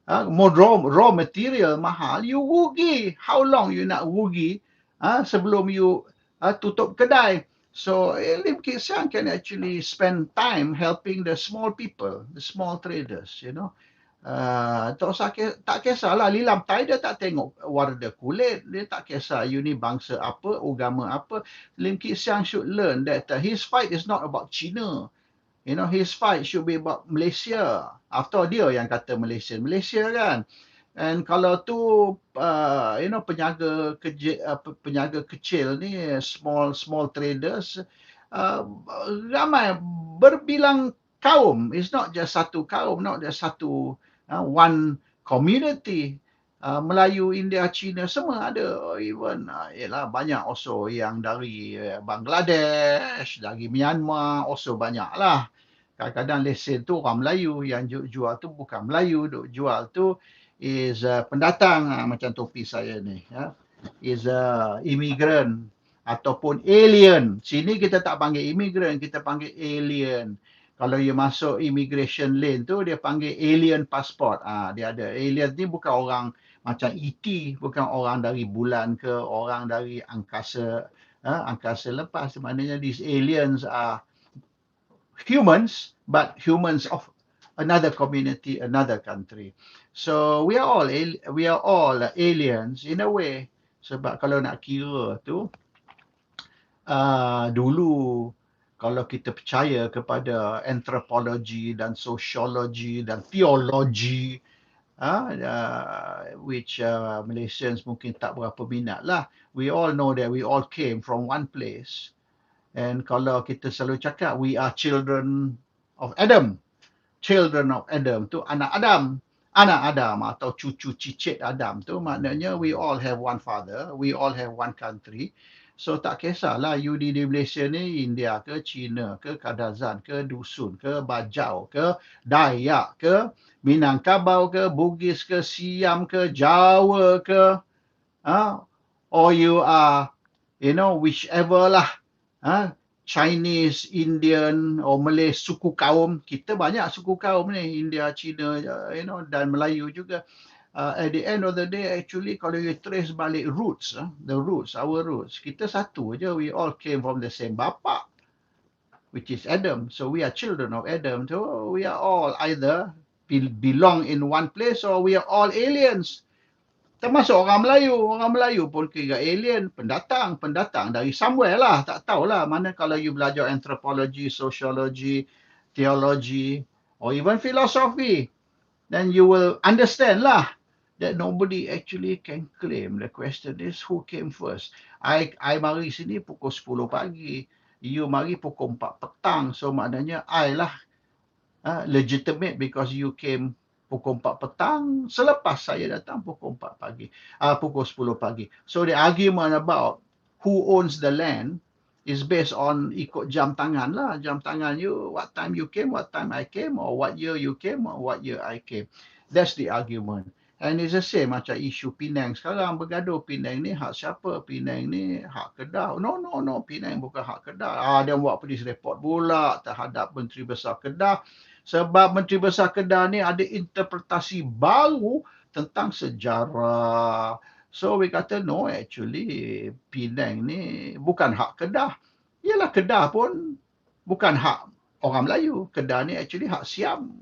more raw material mahal, you rugi. How long you nak rugi sebelum you tutup kedai? So Lim Kit Siang can actually spend time helping the small people, the small traders, tak kisahlah Li Lam Tai, dia tak tengok warna kulit, dia tak kisah you ni bangsa apa, agama apa. Lim Kit Siang should learn that his fight is not about China. His fight should be about Malaysia. After dia yang kata Malaysia kan. And kalau tu peniaga kecil ni, small traders, ramai berbilang kaum. It's not just satu kaum, not just satu one community. Melayu, India, China semua ada. Even ialah banyak also yang dari Bangladesh, dari Myanmar also banyak lah. Kadang-kadang lesen tu orang Melayu, yang jual tu bukan Melayu, duk jual tu is pendatang, macam topi saya ni, is immigrant ataupun alien. Sini kita tak panggil immigrant, kita panggil alien. Kalau you masuk immigration lane tu, dia panggil alien passport. Dia ada. Alien ni bukan orang macam ET, bukan orang dari bulan ke, orang dari angkasa lepas. Maknanya these aliens are humans, but humans of another community, another country. So we are all aliens in a way. Sebab kalau nak kira tu, dulu kalau kita percaya kepada anthropology dan sociology dan theology, which Malaysians mungkin tak berapa minat lah. We all know that we all came from one place. And kalau kita selalu cakap, we are children of Adam. Children of Adam tu anak Adam atau cucu cicit Adam tu, maknanya we all have one father, we all have one country. So tak kisahlah you di Malaysia ni India ke, China ke, Kadazan ke, Dusun ke, Bajau ke, Dayak ke, Minangkabau ke, Bugis ke, Siam ke, Jawa ke, or you are whichever lah, Chinese, Indian or Malay, suku kaum. Kita banyak suku kaum ni, India, China, dan Melayu juga. At the end of the day, actually, kalau you trace balik roots, our roots, kita satu aja. We all came from the same bapa, which is Adam. So we are children of Adam. So we are all either belong in one place or we are all aliens. Termasuk orang Melayu pun kira alien, pendatang dari somewhere lah, tak tahulah mana kalau you belajar anthropology, sociology, theology, or even philosophy, then you will understand lah that nobody actually can claim. The question is who came first. I mari sini pukul 10 pagi, you mari pukul 4 petang, so maknanya I lah legitimate because you came pukul 4 petang selepas saya datang pukul 4 pagi, pukul 10 pagi. So the argument about who owns the land is based on ikut jam tangan lah. Jam tangan you, what time you came, what time I came, or what year you came, or what year I came. That's the argument. And it's the same macam isu Penang sekarang bergaduh. Penang ni hak siapa? Penang ni hak Kedah. No, Penang bukan hak Kedah. Dia buat polis report pula terhadap Menteri Besar Kedah. Sebab Menteri Besar Kedah ni ada interpretasi baru tentang sejarah. So we kata no, actually Penang ni bukan hak Kedah. Yalah, Kedah pun bukan hak orang Melayu. Kedah ni actually hak Siam.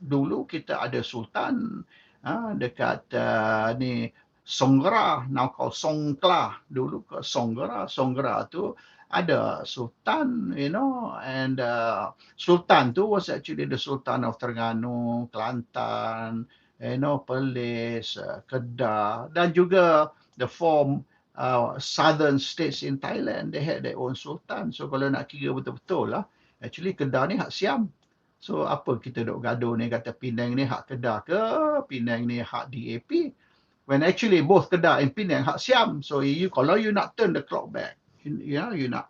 Dulu kita ada sultan dekat ni Songra, now called Songkla. Dulu ke Songra. Songra tu ada sultan, and sultan tu was actually the Sultan of Terengganu, Kelantan, Perlis, Kedah, dan juga the four southern states in Thailand, they had their own sultan. So kalau nak kira betul-betul lah, actually Kedah ni hak Siam. So apa kita duk gaduh ni kata Penang ni hak Kedah ke, Penang ni hak DAP, when actually both Kedah and Penang hak Siam. So kalau you nak turn the clock back, you nak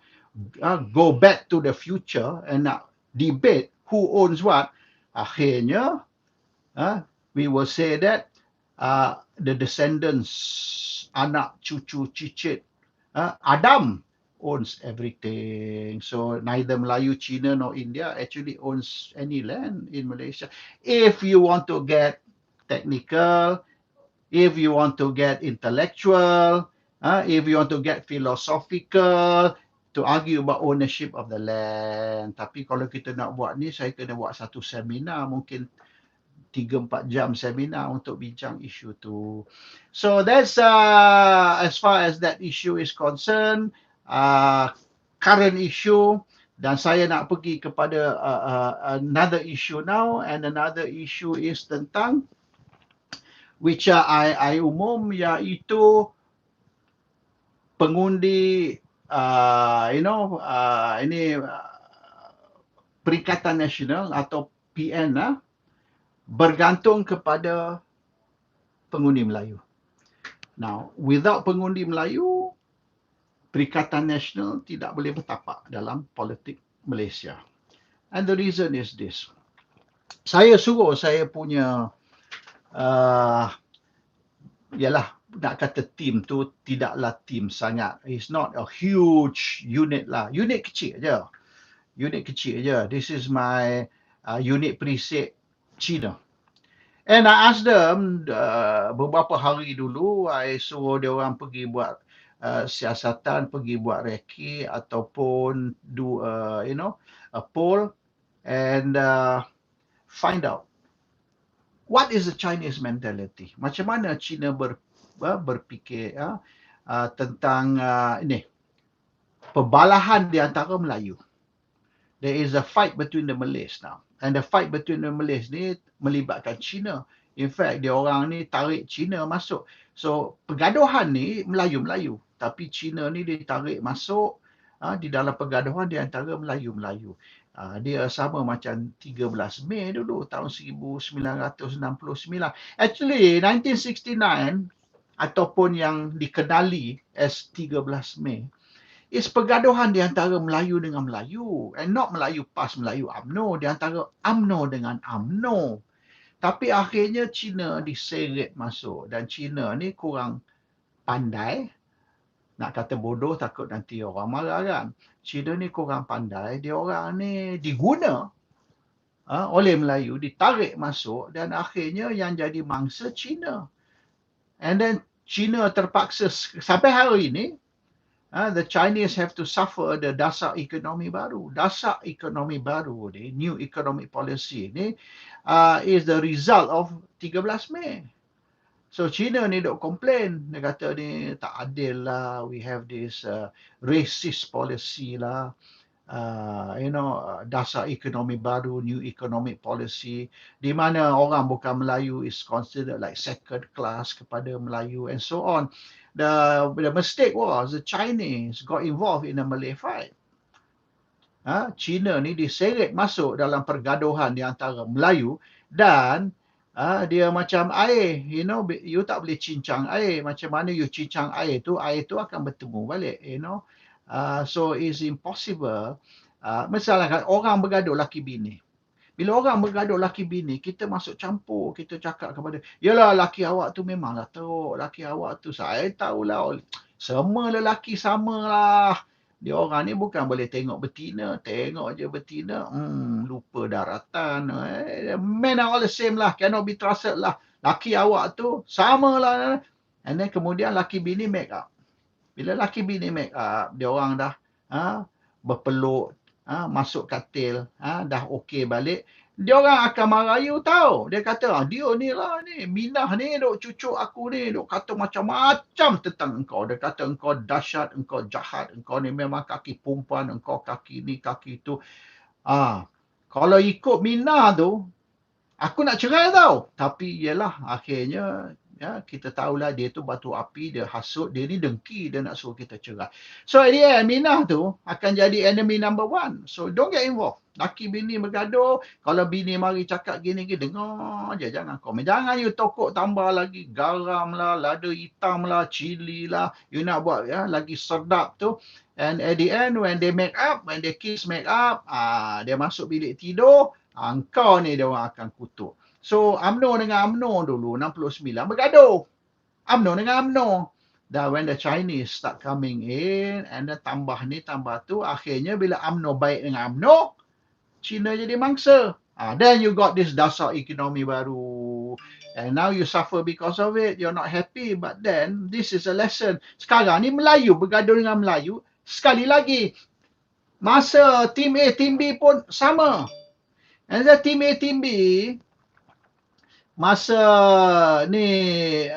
go back to the future and nak debate who owns what, akhirnya we will say that the descendants, anak cucu cicit Adam owns everything. So neither Melayu, China nor India actually owns any land in Malaysia. If you want to get technical, if you want to get intellectual, if you want to get philosophical, to argue about ownership of the land. Tapi kalau kita nak buat ni, saya kena buat satu seminar, mungkin 3-4 jam seminar untuk bincang isu tu. So that's as far as that issue is concerned, current issue. Dan saya nak pergi kepada another issue now, and another issue is tentang which I umum, iaitu pengundi ini Perikatan Nasional atau PN bergantung kepada pengundi Melayu. Now, without pengundi Melayu, Perikatan Nasional tidak boleh bertapak dalam politik Malaysia. And the reason is this. Saya suruh saya punya ialah nak kata tim tu tidaklah tim sangat. It's not a huge unit lah. Unit kecil je. This is my unit precinct China. And I asked them beberapa hari dulu, I suruh dia orang pergi buat siasatan, pergi buat reki ataupun do a poll and find out what is the Chinese mentality. Macam mana China berfikir tentang ini perbalahan di antara Melayu. There is a fight between the Malays now. And the fight between the Malays ni melibatkan China. In fact, dia orang ni tarik China masuk. So, pergaduhan ni Melayu-Melayu. Tapi China ni ditarik masuk di dalam pergaduhan di antara Melayu-Melayu. Dia sama macam 13 Mei dulu, tahun 1969. Actually, 1969, ataupun yang dikenali as 13 Mei, is pergaduhan di antara Melayu dengan Melayu. And not Melayu PAS, Melayu UMNO. Di antara UMNO dengan UMNO. Tapi akhirnya China diseret masuk. Dan China ni kurang pandai. Nak kata bodoh, takut nanti orang marah kan. China ni kurang pandai. Dia orang ni diguna oleh Melayu, ditarik masuk. Dan akhirnya yang jadi mangsa China. And then China terpaksa sampai hari ini, the Chinese have to suffer the dasar ekonomi baru. Dasar ekonomi baru ni, new economic policy ni, is the result of 13 Mei. So China ni duk complain, dia kata ni tak adil lah, we have this racist policy lah, dasar ekonomi baru, new economic policy, di mana orang bukan Melayu is considered like second class kepada Melayu and so on. The mistake was the Chinese got involved in a Malay fight. China ni diseret masuk dalam pergaduhan di antara Melayu dan dia macam air, you tak boleh cincang air. Macam mana you cincang air tu akan bertemu balik, so it's impossible. Misalnya orang bergaduh laki bini. Bila orang bergaduh laki bini, kita masuk campur, kita cakap kepada, yalah laki awak tu memanglah teruk, laki awak tu saya tahulah, semua lelaki samalah. Dia orang ni bukan boleh tengok betina, tengok je betina, lupa daratan. Men are all the same lah, cannot be trusted lah. Laki awak tu samalah. And then kemudian laki bini make up. Bila laki bini make up, dia orang dah berpeluk, masuk katil, dah okey balik, dia orang akan marah you tahu. Dia kata, dia ni lah ni, Minah ni duk cucuk aku ni, duk kata macam-macam tentang engkau. Dia kata engkau dahsyat, engkau jahat, engkau ni memang kaki perempuan, engkau kaki ni, kaki tu. Kalau ikut Minah tu, aku nak cerai tau. Tapi yelah, akhirnya kita tahulah dia tu batu api, dia hasut, dia ni dengki, dia nak suruh kita cerai. So dia Minah tu akan jadi enemy number one. So don't get involved. Laki bini bergaduh, kalau bini mari cakap gini, dengar je, jangan komen. Jangan you tokok tambah lagi garam lah, lada hitam lah, cili lah, you nak buat lagi sedap tu. And at the end, when they make up, when they kiss make up, dia masuk bilik tidur, engkau ni dia orang akan kutuk. So UMNO dengan UMNO dulu 69 bergaduh. UMNO dengan UMNO. Dah when the Chinese start coming in and then tambah ni tambah tu, akhirnya bila UMNO baik dengan UMNO, China jadi mangsa. Then you got this dasar ekonomi baru. And now you suffer because of it. You're not happy. But then this is a lesson. Sekarang ni Melayu bergaduh dengan Melayu. Sekali lagi, masa tim A, tim B pun sama. And then tim A, tim B, masa ni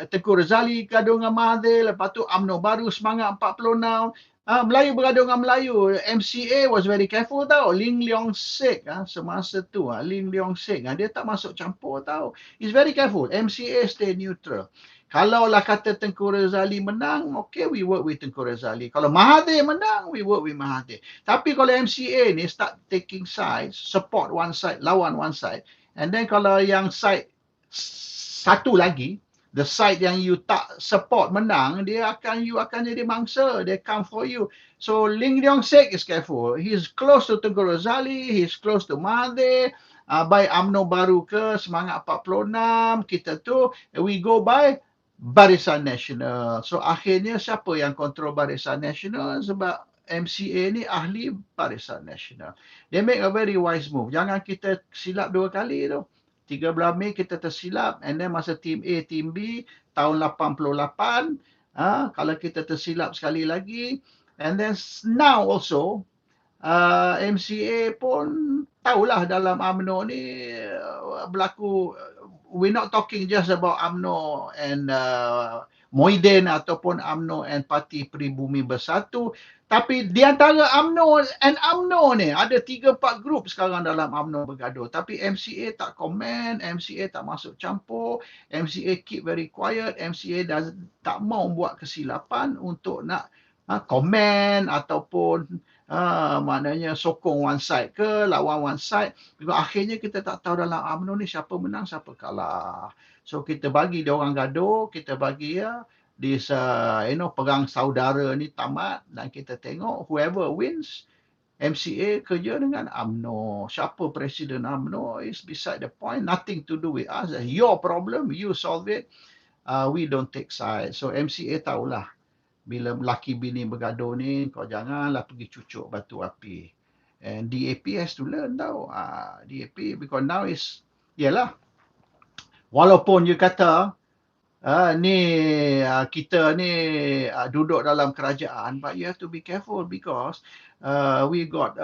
Tengku Razali gaduh dengan Mahathir, lepas tu UMNO baru semangat 46. Melayu bergaduh dengan Melayu. MCA was very careful tau. Ling Leong Sek semasa tu, Ling Leong Sek dia tak masuk campur tau. He's very careful. MCA stay neutral. Kalau lah kata Tengku Razali menang, okay, we work with Tengku Razali. Kalau Mahathir menang, we work with Mahathir. Tapi kalau MCA ni start taking sides, support one side, lawan one side, and then kalau yang side satu lagi, the side yang you tak support menang, you akan jadi mangsa. They come for you. So Ling Leong Sek is careful. He's close to Tengku Razali, he's close to Mahathir. By UMNO baru ke semangat 46, kita tu we go by Barisan Nasional. So akhirnya siapa yang kontrol Barisan Nasional? Sebab MCA ni ahli Barisan Nasional. They make a very wise move. Jangan kita silap dua kali tu. 13 Mei kita tersilap, and then masa tim A, tim B, tahun 88, kalau kita tersilap sekali lagi, and then now also, MCA pun tahulah dalam UMNO ni berlaku, we're not talking just about UMNO and Moiden ataupun UMNO and Parti Peribumi Bersatu, tapi di antara UMNO and UMNO ni ada 3-4 grup sekarang dalam UMNO bergaduh, tapi MCA tak komen, MCA tak masuk campur, MCA keep very quiet, MCA tak mau buat kesilapan untuk nak komen ataupun maknanya sokong one side ke lawan one side. Akhirnya kita tak tahu dalam UMNO ni siapa menang siapa kalah. So kita bagi dia orang gaduh, kita bagi this perang saudara ni tamat, dan kita tengok whoever wins, MCA kerja dengan UMNO. Siapa presiden UMNO is beside the point, nothing to do with us. Your problem, you solve it. We don't take side. So MCA tahulah bila laki bini bergaduh ni, kau janganlah pergi cucuk batu api. And DAP has to learn tau. DAP, because now is, yalah, walaupun you kata kita ni duduk dalam kerajaan, but you have to be careful because we got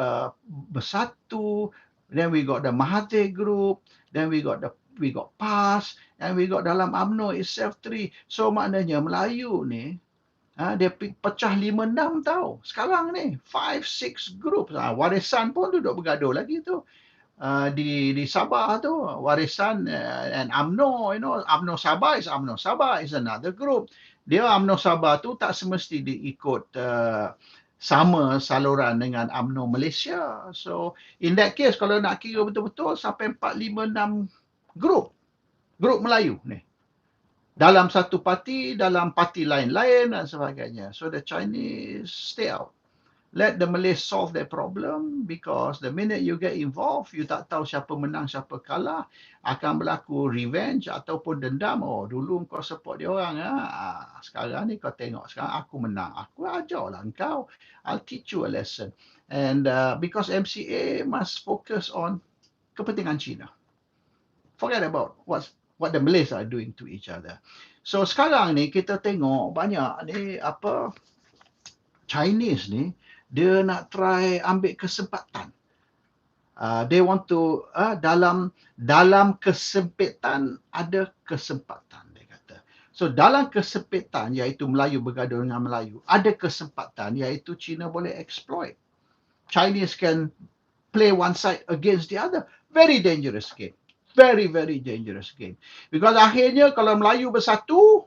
Bersatu, then we got the Mahathir group, then we got the PAS, and we got dalam UMNO itself 3. So maknanya Melayu ni, dia pecah 5-6 tau. Sekarang ni, 5-6 group. Warisan pun duduk bergaduh lagi tu. Di Sabah tu, Warisan and UMNO, UMNO Sabah is another group. Dia UMNO Sabah tu tak semesti diikut sama saluran dengan UMNO Malaysia. So, in that case, kalau nak kira betul-betul, sampai 4, 5, 6 grup Melayu ni. Dalam satu parti, dalam parti lain-lain dan sebagainya. So, the Chinese stay out. Let the Malays solve their problem, because the minute you get involved, you tak tahu siapa menang, siapa kalah, akan berlaku revenge ataupun dendam. Oh, dulu kau support dia orang, sekarang ni kau tengok, sekarang aku menang. Aku ajarlah kau. I'll teach you a lesson. And because MCA must focus on kepentingan China. Forget about what the Malays are doing to each other. So sekarang ni kita tengok banyak ni Chinese ni, dia nak try ambil kesempatan. They want to, dalam kesempitan ada kesempatan, dia kata. So dalam kesempitan, iaitu Melayu bergaduh dengan Melayu, ada kesempatan, iaitu China boleh exploit. Chinese can play one side against the other. Very dangerous game. Very, very dangerous game. Because akhirnya kalau Melayu bersatu,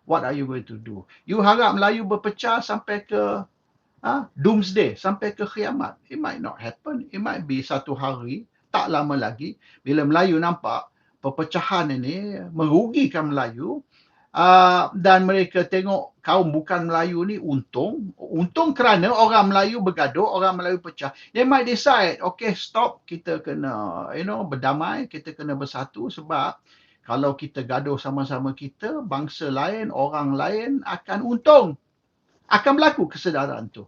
what are you going to do? You harap Melayu berpecah sampai ke doomsday, sampai ke kiamat. It might not happen. It might be satu hari, tak lama lagi, bila Melayu nampak perpecahan ini merugikan Melayu, dan mereka tengok kaum bukan Melayu ni untung kerana orang Melayu bergaduh, orang Melayu pecah. They might decide, okay, stop, kita kena berdamai, kita kena bersatu, sebab kalau kita gaduh sama-sama kita, bangsa lain, orang lain akan untung. Akan berlaku kesedaran tu.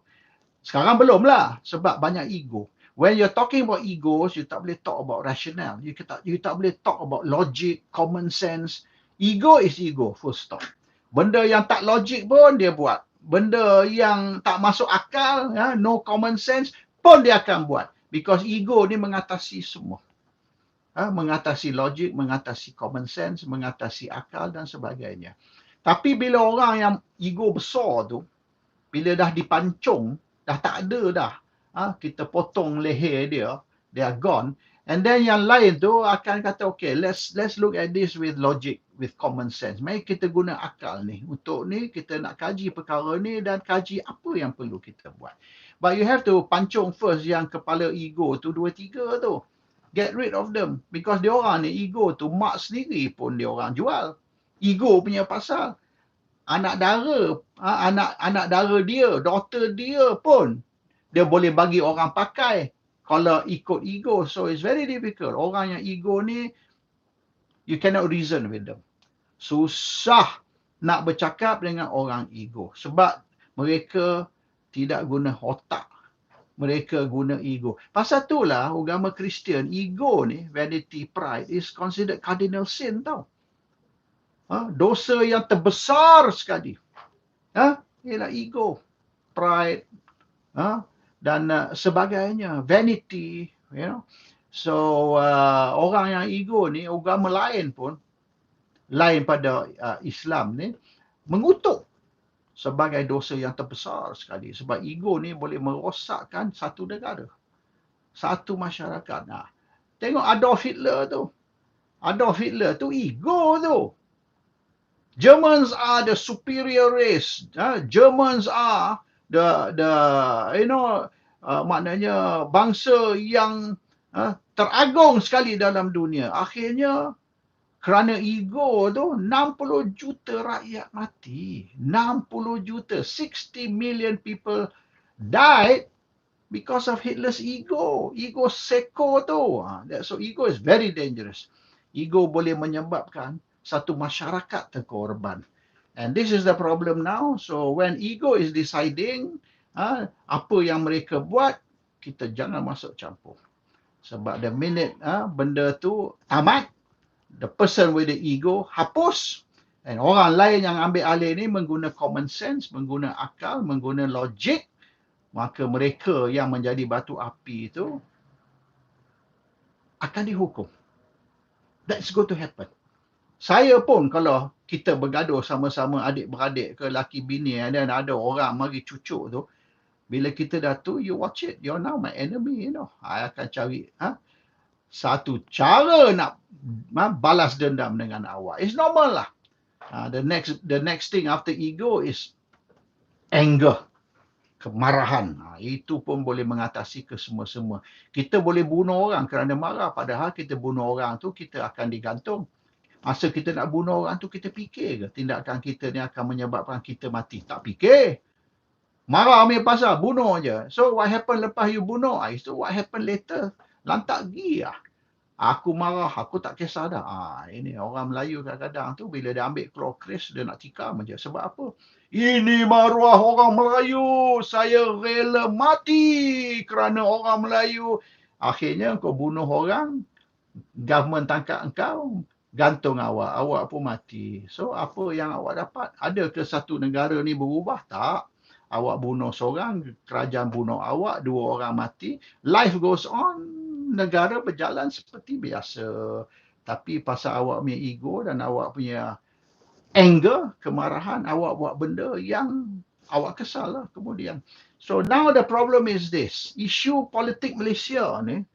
Sekarang belum lah, sebab banyak ego. When you're talking about egos, you tak boleh talk about rationale. You tak boleh talk about logic, common sense. Ego is ego, full stop. Benda yang tak logik pun dia buat. Benda yang tak masuk akal, no common sense pun dia akan buat. Because ego ni mengatasi semua. Mengatasi logik, mengatasi common sense, mengatasi akal dan sebagainya. Tapi bila orang yang ego besar tu, bila dah dipancung, dah tak ada dah, kita potong leher dia, they are gone, and then yang lain tu akan kata, okay, let's look at this with logic, with common sense. Mari kita guna akal ni, untuk ni kita nak kaji perkara ni dan kaji apa yang perlu kita buat. But you have to pancung first yang kepala ego tu, 2-3 tu. Get rid of them, because dia orang ni ego tu, mak sendiri pun dia orang jual. Ego punya pasal. Anak dara dia, daughter dia pun, dia boleh bagi orang pakai kalau ikut ego. So it's very difficult. Orang yang ego ni, you cannot reason with them. Susah nak bercakap dengan orang ego. Sebab mereka tidak guna otak. Mereka guna ego. Pasal itulah agama Kristian, ego ni, vanity, pride, is considered cardinal sin tau. Dosa yang terbesar sekali. Ialah ego, pride, dan sebagainya, vanity, So orang yang ego ni, agama lain pun, lain pada Islam ni, mengutuk sebagai dosa yang terbesar sekali. Sebab ego ni boleh merosakkan satu negara, satu masyarakat. Tengok Adolf Hitler tu. Adolf Hitler tu ego tu. Germans are the superior race. Germans are maknanya bangsa yang teragung sekali dalam dunia. Akhirnya, kerana ego tu, 60 juta rakyat mati. 60 juta. 60 million people died because of Hitler's ego. Ego seko tu. So ego is very dangerous. Ego boleh menyebabkan satu masyarakat terkorban. And this is the problem now. So when ego is deciding apa yang mereka buat, kita jangan masuk campur. Sebab the minute benda tu tamat, the person with the ego hapus, and orang lain yang ambil alih ni mengguna common sense, mengguna akal, mengguna logik, maka mereka yang menjadi batu api itu akan dihukum. That's going to happen. Saya pun kalau kita bergaduh sama-sama adik-beradik ke laki bini dan ada orang mari cucuk tu, bila kita dah tu, you watch it, you're now my enemy, you know. I akan cari satu cara nak balas dendam dengan awak. It's normal lah. The next thing after ego is anger, kemarahan. Itu pun boleh mengatasi ke semua-semua. Kita boleh bunuh orang kerana marah, padahal kita bunuh orang tu kita akan digantung. Masa kita nak bunuh orang tu, kita fikir ke tindakan kita ni akan menyebabkan kita mati? Tak fikir. Marah ambil pasal, bunuh je. So what happen lepas you bunuh? So what happen later? Lantak pergi lah. Aku marah, aku tak kisah dah. Ini orang Melayu kadang-kadang tu, bila dia ambil keluar keris, dia nak tikam je. Sebab apa? Ini maruah orang Melayu. Saya rela mati kerana orang Melayu. Akhirnya kau bunuh orang, government tangkap engkau, gantung awak pun mati. So apa yang awak dapat? Ada ke satu negara ni berubah? Tak. Awak bunuh seorang, kerajaan bunuh awak, 2 orang mati, life goes on, negara berjalan seperti biasa. Tapi pasal awak punya ego dan awak punya anger, kemarahan, awak buat benda yang awak kesal lah kemudian. So now the problem is this, isu politik Malaysia ni,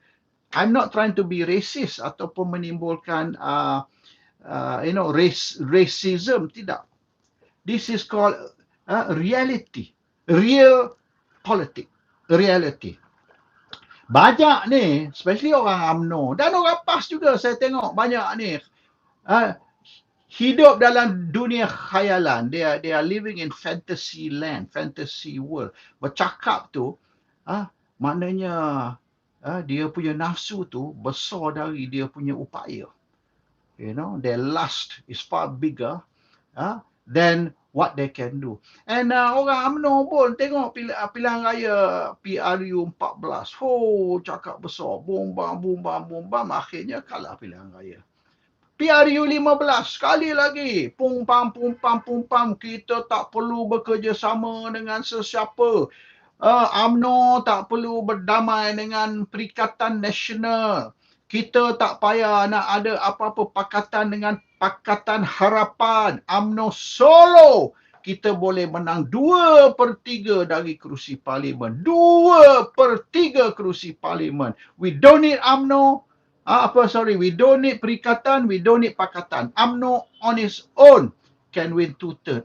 I'm not trying to be racist ataupun menimbulkan racism, tidak. This is called reality, real politik, reality. Banyak ni, especially orang UMNO dan orang PAS juga, saya tengok banyak ni hidup dalam dunia khayalan. They are living in fantasy land, fantasy world. Bercakap tu, maknanya dia punya nafsu tu besar dari dia punya upaya. You know, their lust is far bigger than what they can do. And orang UMNO pun tengok pilihan raya PRU 14. Cakap besar, bom bam, akhirnya kalah pilihan raya. PRU 15, sekali lagi, pum pam, kita tak perlu bekerjasama dengan sesiapa. UMNO tak perlu berdamai dengan Perikatan Nasional. Kita tak payah nak ada apa-apa pakatan dengan Pakatan Harapan. UMNO solo, kita boleh menang 2/3 dari kerusi parlimen. 2/3 kerusi parlimen. We don't need UMNO. We don't need Perikatan, we don't need Pakatan. UMNO on its own can win 2/3.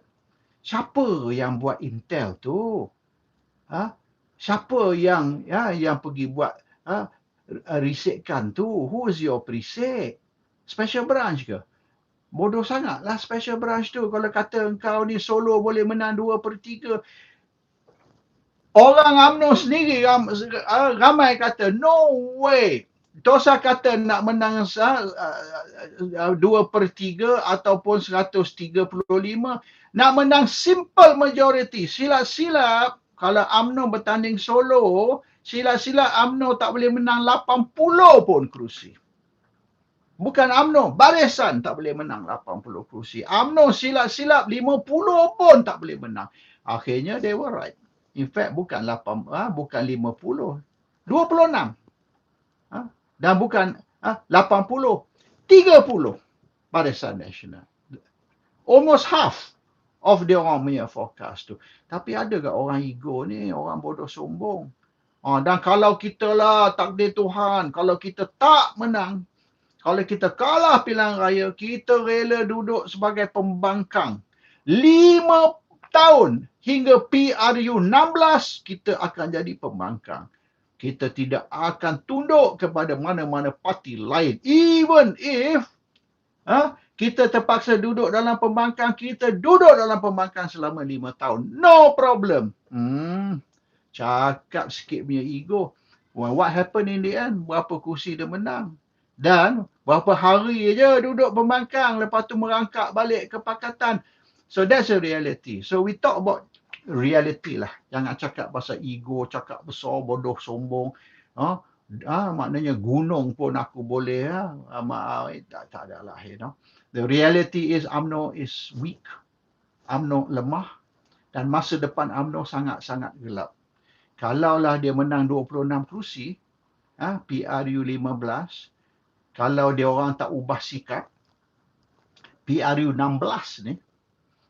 Siapa yang buat intel tu? Siapa yang pergi buat risetkan tu? Who is your perisek? Special branch ke? Bodoh sangatlah special branch tu. Kalau kata engkau ni solo boleh menang 2/3. Orang UMNO sendiri ramai kata, no way. Dosa kata nak menang 2/3 ataupun 135. Nak menang simple majority. Silap-silap. Kalau UMNO bertanding solo, silap-silap UMNO tak boleh menang 80 pun kerusi. Bukan UMNO, barisan tak boleh menang 80 kerusi. UMNO silap-silap 50 pun tak boleh menang. Akhirnya they were right. In fact, bukan 50, 26. Dan bukan 80, 30 Barisan Nasional. Almost half of dia orang punya forecast tu. Tapi ada ke orang ego ni, orang bodoh sombong. Dan kalau kita lah takdir Tuhan, kalau kita tak menang, kalau kita kalah pilihan raya, kita rela duduk sebagai pembangkang. 5 tahun hingga PRU 16, kita akan jadi pembangkang. Kita tidak akan tunduk kepada mana-mana parti lain. Even if kita terpaksa duduk dalam pembangkang, kita duduk dalam pembangkang selama 5 tahun. No problem. Cakap sikit punya ego. Well, what happened in the end? Berapa kursi dia menang? Dan berapa hari je duduk pembangkang, lepas tu merangkak balik ke pakatan. So that's a reality. So we talk about reality lah. Jangan cakap pasal ego, cakap besar, bodoh, sombong. Maknanya gunung pun aku boleh. Tak ada lah. You know. The reality is UMNO is weak. UMNO lemah. Dan masa depan UMNO sangat-sangat gelap. Kalaulah dia menang 26 kerusi, PRU 15, kalau dia orang tak ubah sikap, PRU 16 ni,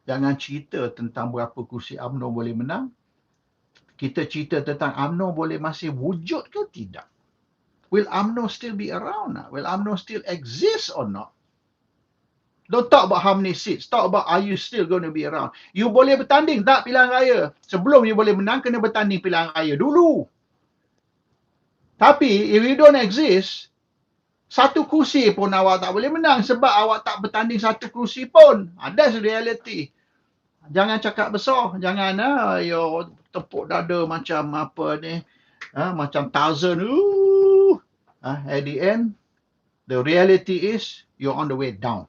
jangan cerita tentang berapa kursi UMNO boleh menang. Kita cerita tentang UMNO boleh masih wujud ke tidak? Will UMNO still be around? Will UMNO still exist or not? Don't talk about how many seats. Talk about are you still going to be around. You boleh bertanding tak pilihan raya? Sebelum you boleh menang, kena bertanding pilihan raya dulu. Tapi if you don't exist, satu kursi pun awak tak boleh menang sebab awak tak bertanding satu kursi pun. That's reality. Jangan cakap besar. Jangan you tepuk dada macam apa ni. Macam Tarzan. At the end, the reality is you're on the way down.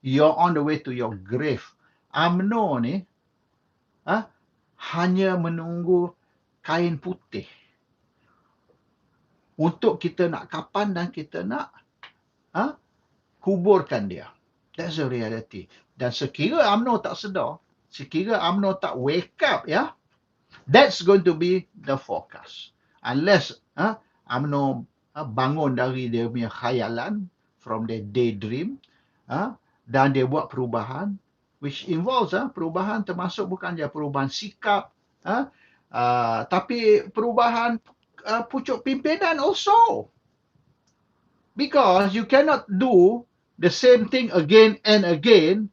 You're on the way to your grave. UMNO ni hanya menunggu kain putih untuk kita nak kapan dan kita nak kuburkan dia. That's the reality. Dan sekira UMNO tak sedar, sekira UMNO tak wake up, that's going to be the forecast. Unless UMNO bangun dari dia punya khayalan, from their daydream, dan dia buat perubahan, which involves perubahan termasuk bukan je perubahan sikap, tapi perubahan pucuk pimpinan also. Because you cannot do the same thing again and again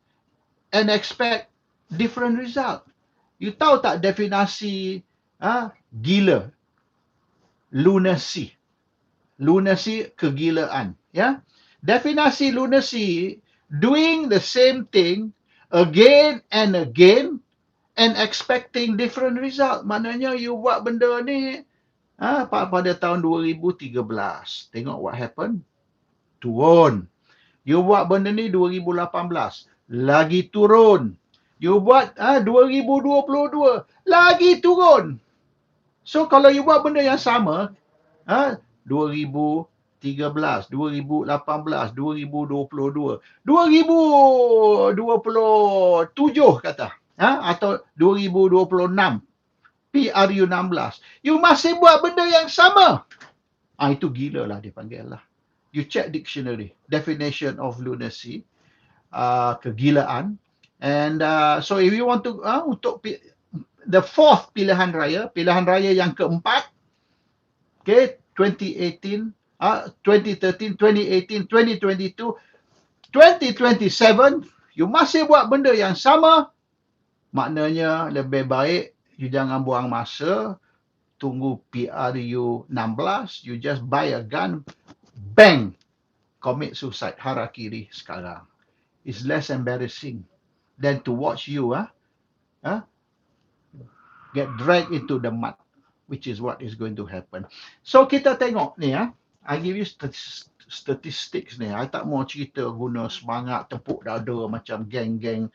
and expect different result. You tahu tak definasi gila? Lunacy. Lunacy, kegilaan. Definasi lunacy, doing the same thing again and again and expecting different result. Maknanya you buat benda ni pada tahun 2013. Tengok what happened. Turun. You buat benda ni 2018. Lagi turun. You buat 2022. Lagi turun. So kalau you buat benda yang sama, 2013, 2018, 2022, 2027 kata, atau 2026, PRU 16. You masih buat benda yang sama. Itu gila lah dia panggil lah. You check dictionary, definition of lunacy, kegilaan. And so if you want to, untuk the fourth pilihan raya yang keempat, okay, 2018, 2013, 2018, 2022, 2027, you masih buat benda yang sama, maknanya lebih baik you jangan buang masa, tunggu PRU 16, you just buy a gun, bang, commit suicide, harakiri sekarang. It's less embarrassing than to watch you get dragged into the mud, which is what is going to happen. So kita tengok ni, I give you statistics ni. I tak mau cerita guna semangat tepuk dada macam geng-geng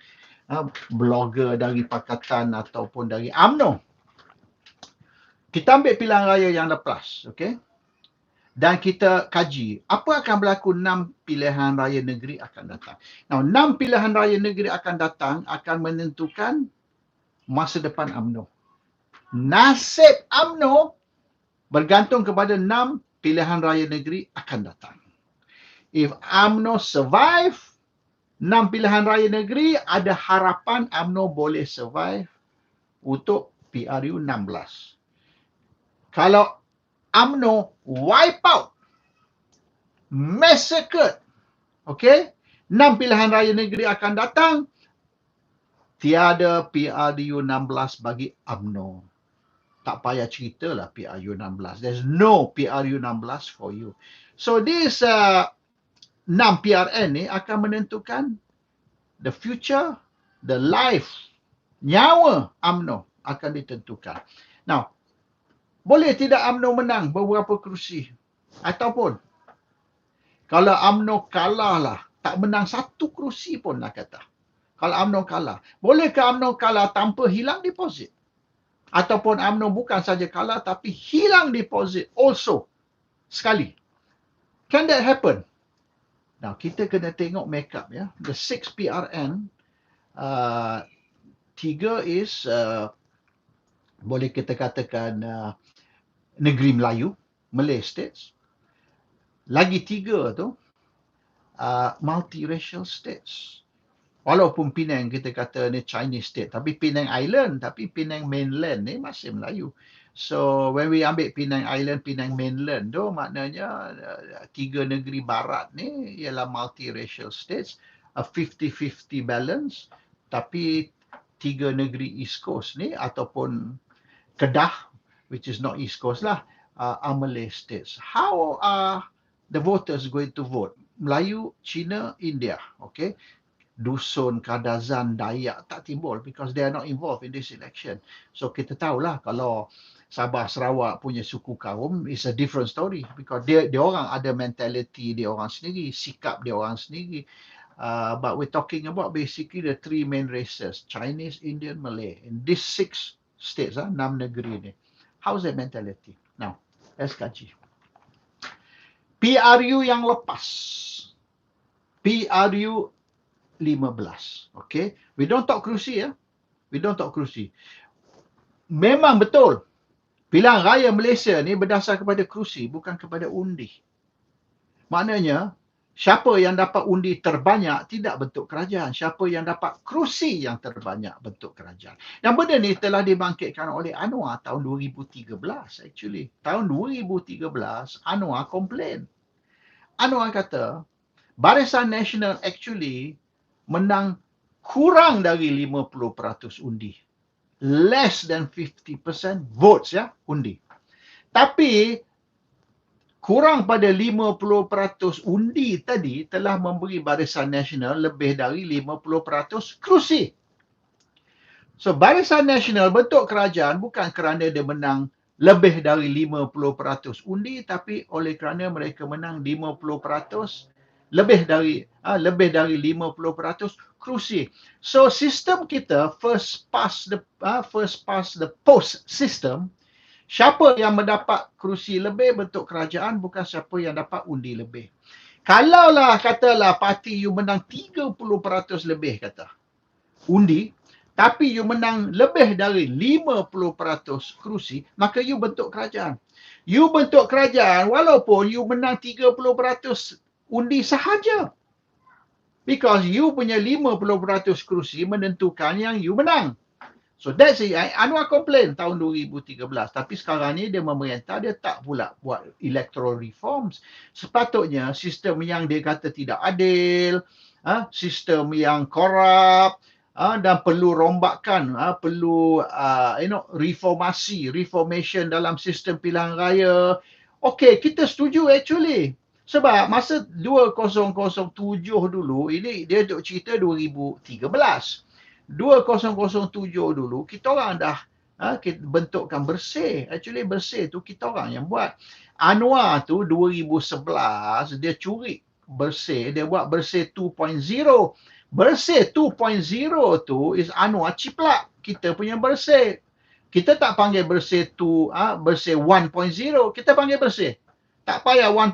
blogger dari Pakatan ataupun dari UMNO. Kita ambil pilihan raya yang lepas, okay? Dan kita kaji apa akan berlaku 6 pilihan raya negeri akan datang. Now, 6 pilihan raya negeri akan datang akan menentukan masa depan UMNO. Nasib UMNO bergantung kepada 6 pilihan raya negeri akan datang. If UMNO survive 6 pilihan raya negeri, ada harapan UMNO boleh survive untuk PRU 16. Kalau UMNO wipe out, massacred, okay, 6 pilihan raya negeri akan datang, tiada PRU 16 bagi UMNO. Tak payah ceritalah PRU 16. There's no PRU 16 for you. So this 6 PRN ni akan menentukan the future, the life, nyawa UMNO akan ditentukan. Now, boleh tidak UMNO menang beberapa kerusi? Ataupun kalau UMNO kalah lah, tak menang satu kerusi pun nak kata. Kalau UMNO kalah, bolehkah UMNO kalah tanpa hilang deposit? Ataupun UMNO bukan saja kalah tapi hilang deposit also sekali. Can that happen? Now, kita kena tengok make up ya. The 6 PRN, 3 is boleh kita katakan negeri Melayu, Malay States. Lagi 3 tu multiracial states. Walaupun Penang kita kata ni Chinese state, tapi Penang Island, tapi Penang mainland ni masih Melayu. So when we ambil Penang Island, Penang mainland tu maknanya tiga negeri barat ni ialah multiracial states, a 50-50 balance, tapi tiga negeri East Coast ni ataupun Kedah, which is not East Coast lah, are Malay states. How are the voters going to vote? Melayu, Cina, India, okay? Dusun, Kadazan, Dayak tak timbul because they are not involved in this election. So kita tahulah kalau Sabah, Sarawak punya suku kaum is a different story because dia orang ada mentality dia orang sendiri, sikap dia orang sendiri. But we're talking about basically the three main races, Chinese, Indian, Malay. In these 6 states, 6 negeri ni. How's their mentality? Now, let's kaji. PRU yang lepas. PRU 15. Okay. We don't talk kerusi ya. We don't talk kerusi. Memang betul. Pilihan raya Malaysia ni berdasar kepada kerusi, bukan kepada undi. Maknanya, siapa yang dapat undi terbanyak tidak bentuk kerajaan. Siapa yang dapat kerusi yang terbanyak bentuk kerajaan. Yang benda ni telah dibangkitkan oleh Anwar tahun 2013 actually. Tahun 2013 Anwar komplain. Anwar kata, Barisan Nasional actually menang kurang dari 50% undi. Less than 50% votes ya, undi. Tapi kurang pada 50% undi tadi telah memberi Barisan Nasional lebih dari 50% kerusi. So Barisan Nasional bentuk kerajaan bukan kerana dia menang lebih dari 50% undi, tapi oleh kerana mereka menang 50% lebih dari 50% kerusi. So sistem kita first past the post system, siapa yang mendapat kerusi lebih bentuk kerajaan bukan siapa yang dapat undi lebih. Kalaulah katalah parti you menang 30% lebih kata undi, tapi you menang lebih dari 50% kerusi, maka you bentuk kerajaan. You bentuk kerajaan walaupun you menang 30% undi sahaja. Because you punya 50% kerusi menentukan yang you menang. So that's it. Anwar komplain tahun 2013. Tapi sekarang ni dia memerintah, dia tak pula buat electoral reforms. Sepatutnya sistem yang dia kata tidak adil, sistem yang korup, dan perlu rombakan, perlu reformation dalam sistem pilihan raya. Okay, kita setuju actually. Sebab masa 2007 dulu, ini dia duk cerita 2013. 2007 dulu, kita orang dah bentukkan bersih. Actually bersih tu kita orang yang buat. Anwar tu 2011, dia curi bersih. Dia buat bersih 2.0. Bersih 2.0 tu is Anwar ciplak. Kita punya bersih. Kita tak panggil bersih 1.0. Kita panggil bersih. Tak payah 1.0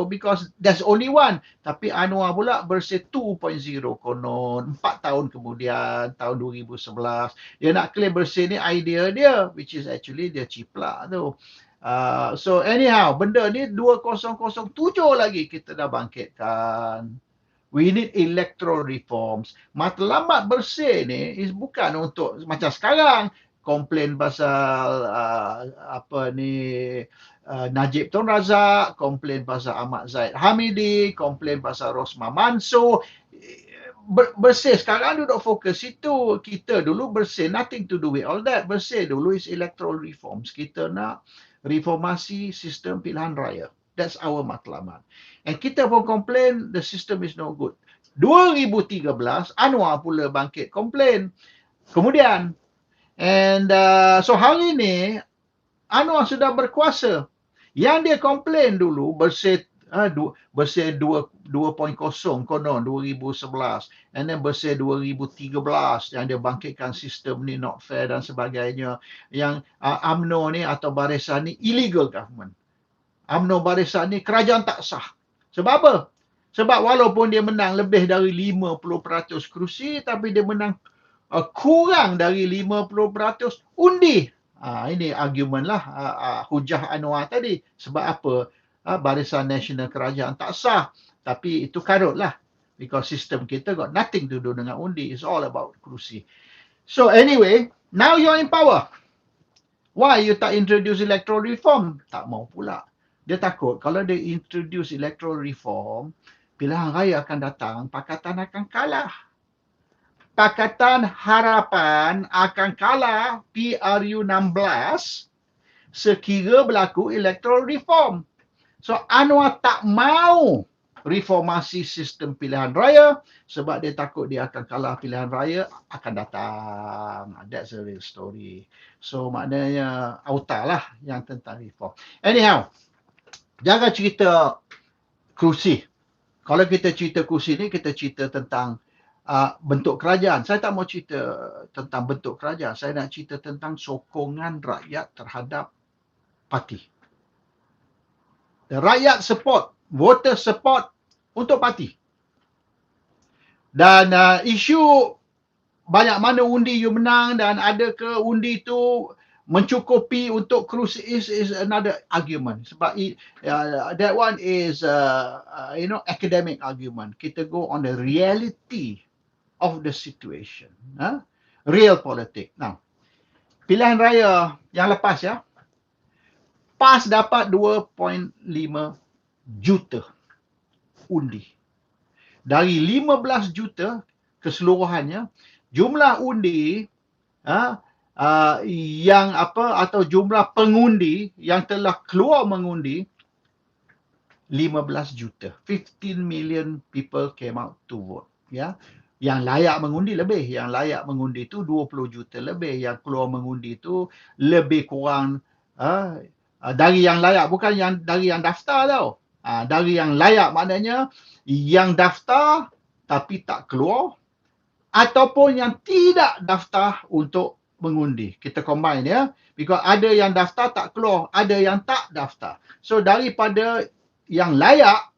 because there's only one. Tapi Anwar pula bersih 2.0 konon. 4 tahun kemudian, tahun 2011. Dia nak claim bersih ni idea dia, which is actually dia ciplak tu. So anyhow, benda ni 2007 lagi kita dah bangkitkan. We need electoral reforms. Matlamat bersih ni is bukan untuk macam sekarang. Komplain pasal Najib Tun Razak, komplain pasal Ahmad Zaid Hamidi, komplain pasal Rosmah Mansur. Bersih sekarang duduk fokus itu. Kita dulu bersih, nothing to do with all that. Bersih dulu is electoral reforms. Kita nak reformasi sistem pilihan raya. That's our matlamat. And kita pun komplain, the system is no good. 2013, Anwar pula bangkit komplain. Kemudian, so hari ni, Anwar sudah berkuasa. Yang dia komplain dulu, bersih 2.0 konon 2011. And then bersih 2013 yang dia bangkitkan sistem ni not fair dan sebagainya. Yang UMNO ni atau barisan ni illegal government. UMNO barisan ni kerajaan tak sah. Sebab apa? Sebab walaupun dia menang lebih dari 50% kerusi, tapi dia menang kurang dari 50% undi. Ini argument lah hujah Anwar tadi. Sebab apa? Barisan Nasional Kerajaan tak sah. Tapi itu karut lah. Because system kita got nothing to do dengan undi. It's all about kerusi. So anyway, now you're in power. Why you tak introduce electoral reform? Tak mau pula. Dia takut kalau dia introduce electoral reform, pilihan raya akan datang, Pakatan akan kalah. Pakatan Harapan akan kalah PRU 16 sekira berlaku electoral reform. So Anwar tak mau reformasi sistem pilihan raya sebab dia takut dia akan kalah pilihan raya akan datang. That's a real story. So maknanya auta lah yang tentang reform. Anyhow, jangan cerita kerusi. Kalau kita cerita kerusi ni, kita cerita tentang bentuk kerajaan. Saya tak mau cerita tentang bentuk kerajaan. Saya nak cerita tentang sokongan rakyat terhadap parti. The rakyat support, voter support untuk parti. Dan isu banyak mana undi you menang dan ada ke undi itu mencukupi untuk kerusi is another argument. Sebab that one is academic argument. Kita go on the reality of the situation. Real politics. Now, pilihan raya yang lepas ya, PAS dapat 2.5 juta undi. Dari 15 juta keseluruhannya, jumlah undi yang atau jumlah pengundi yang telah keluar mengundi 15 juta. 15 million people came out to vote. Ya. Yang layak mengundi lebih. Yang layak mengundi itu 20 juta lebih. Yang keluar mengundi itu lebih kurang dari yang layak, bukan dari yang daftar tau. Dari yang layak maknanya yang daftar tapi tak keluar ataupun yang tidak daftar untuk mengundi. Kita combine ya. Because ada yang daftar tak keluar, ada yang tak daftar. So daripada yang layak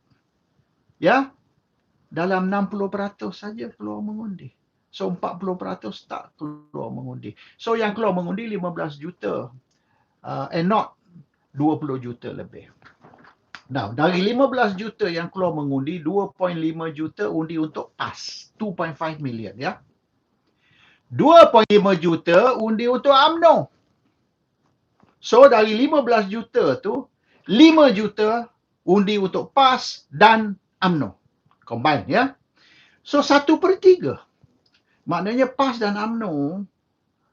ya, dalam 60% saja keluar mengundi. So 40% tak keluar mengundi. So yang keluar mengundi 15 juta and not 20 juta lebih. Now, dari 15 juta yang keluar mengundi, 2.5 juta undi untuk PAS. 2.5 million, ya. 2.5 juta undi untuk UMNO. So, dari 15 juta tu, 5 juta undi untuk PAS dan UMNO. Combine, ya. So, 1/3. Maknanya PAS dan UMNO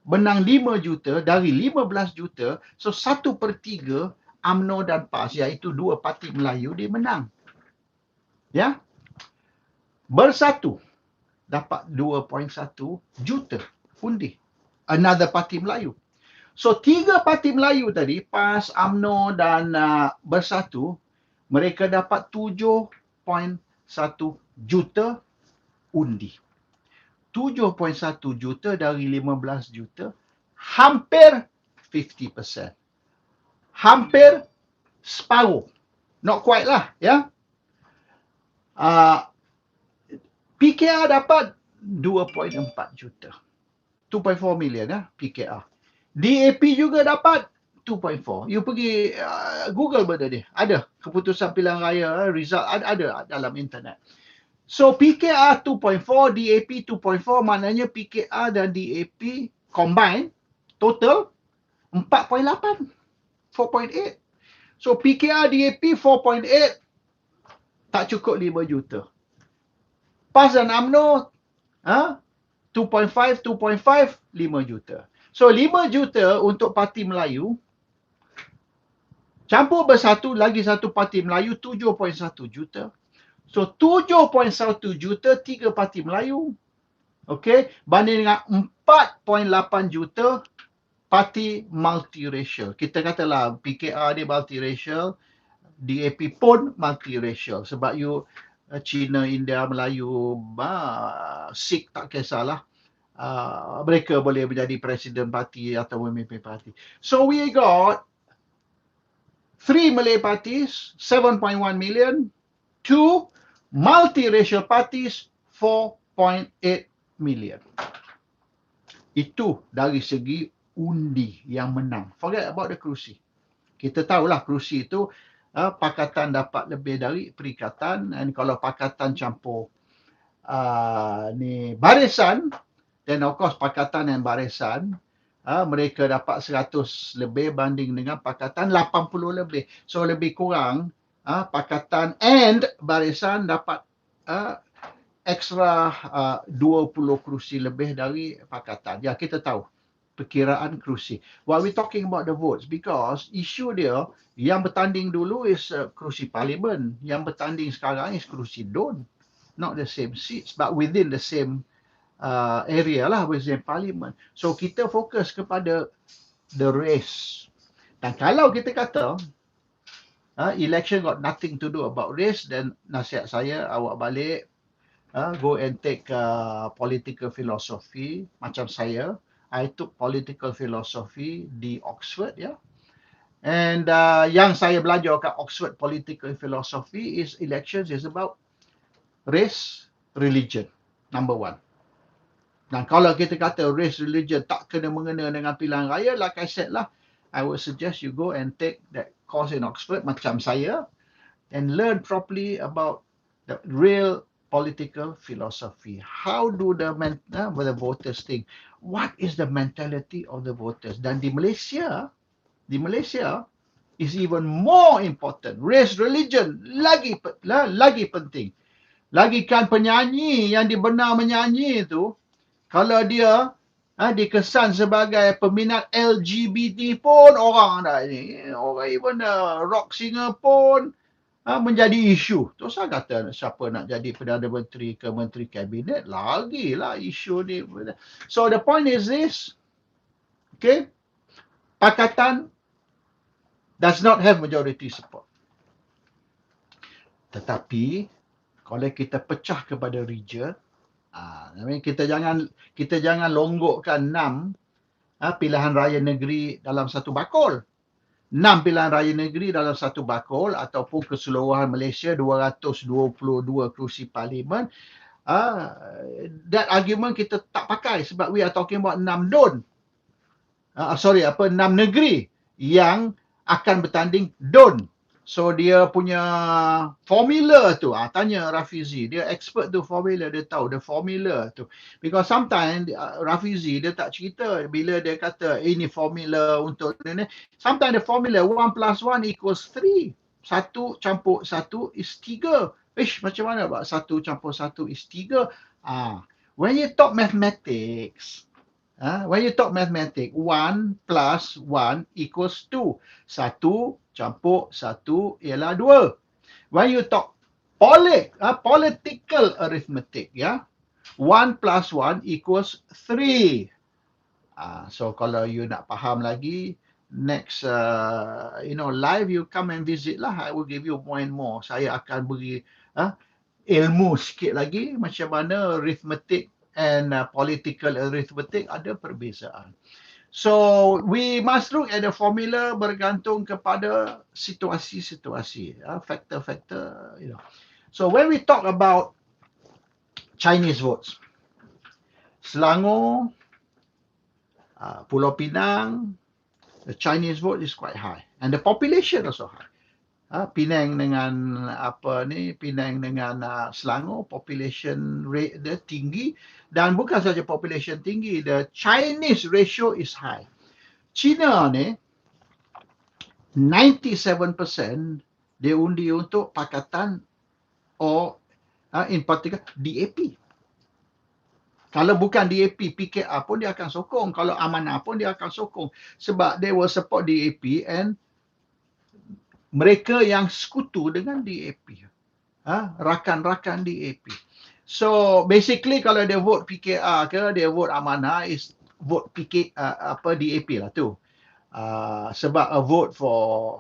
menang 5 juta dari 15 juta, so 1/3 UMNO dan PAS, iaitu dua parti Melayu, dia menang. Ya. Bersatu dapat 2.1 juta undi. Another parti Melayu. So 3 parti Melayu tadi, PAS, UMNO dan Bersatu, mereka dapat 7.1 juta undi. 7.1 juta dari 15 juta, hampir 50%. Hampir separuh. Not quite lah, ya. PKR dapat 2.4 juta. 2.4 million, ya, PKR. DAP juga dapat 2.4. You pergi Google benda ni. Ada keputusan pilihan raya, result ada dalam internet. So PKR 2.4, DAP 2.4, maknanya PKR dan DAP combine total 4.8, 4.8. So PKR DAP 4.8 tak cukup 5 juta. PAS dan UMNO 2.5, 2.5, 5 juta. So 5 juta untuk parti Melayu, campur Bersatu lagi satu parti Melayu, 7.1 juta. So 7.1 juta 3 parti Melayu. Okey, banding dengan 4.8 juta parti multiracial. Kita katalah PKR dia multiracial, DAP pun multiracial sebab you Cina, India, Melayu, Sikh tak kisahlah. Mereka boleh menjadi presiden parti atau memimpin parti. So we got 3 Malay parties, 7.1 million, 2 multiracial parties, 4.8 million. Itu dari segi undi yang menang. Forget about the kerusi. Kita tahulah kerusi itu pakatan dapat lebih dari perikatan, dan kalau pakatan campur ni barisan, then of course pakatan dan barisan mereka dapat 100 lebih banding dengan pakatan 80 lebih. So lebih kurang pakatan and barisan dapat ekstra 20 kerusi lebih dari pakatan. Ya, kita tahu perkiraan kerusi. While we talking about the votes, because isu dia yang bertanding dulu is kerusi parlimen, yang bertanding sekarang is kerusi DUN. Not the same seats, but within the same area lah, within parlimen. So kita fokus kepada the race. Dan kalau kita kata election got nothing to do about race, then nasihat saya awak balik go and take political philosophy macam saya. I took political philosophy di Oxford, ya. And yang saya belajar kat Oxford political philosophy is elections is about race, religion, number one. Dan kalau kita kata race, religion tak kena mengena dengan pilihan raya, like I said lah, I would suggest you go and take that course in Oxford macam saya and learn properly about the real political philosophy. How do the voters think? What is the mentality of the voters? Dan di Malaysia is even more important. Race, religion lagi penting. Lagi kan penyanyi yang dibenar menyanyi itu, kalau dia dikesan sebagai peminat LGBT pun orang dah ni, orang even rock singer pun menjadi isu. Terus saya kata siapa nak jadi Perdana Menteri ke Menteri Kabinet, lagilah isu ni. So the point is this, okay, pakatan does not have majority support. Tetapi kalau kita pecah kepada region, kita jangan longgokkan 6 pilihan raya negeri dalam satu bakul. 6 pilihan raya negeri dalam satu bakul ataupun keseluruhan Malaysia 222 kerusi parlimen. That argument kita tak pakai sebab we are talking about 6 DUN. 6 negeri yang akan bertanding DUN. So dia punya formula tu, tanya Rafizi, dia expert tu formula, dia tahu the formula tu. Because sometimes Rafizi dia tak cerita bila dia kata ini formula untuk ni. Sometimes the formula 1 plus 1 equals 3. 1 campur 1 is 3. Macam mana Pak? 1 campur 1 is 3. When you talk mathematics, 1 plus 1 equals 2. 1 campur 1 ialah 2. When you talk political arithmetic, 1 plus 1 equals 3. So kalau you nak faham lagi, next live you come and visit lah. I will give you more and more. Saya akan beri ilmu sikit lagi macam mana arithmetic and political arithmetic ada perbezaan. So we must look at the formula bergantung kepada situasi-situasi, factor-factor, So when we talk about Chinese votes, Selangor, Pulau Pinang, the Chinese vote is quite high and the population also high. Penang dengan Penang dengan Selangor, population rate dia tinggi, dan bukan saja population tinggi, the Chinese ratio is high. China ni 97% dia undi untuk pakatan or in particular DAP. Kalau bukan DAP, PKR pun dia akan sokong. Kalau Amanah pun dia akan sokong. Sebab they will support DAP and mereka yang sekutu dengan DAP. Rakan-rakan DAP. So basically kalau dia vote PKR ke, dia vote Amanah, is vote DAP lah tu. Sebab a vote for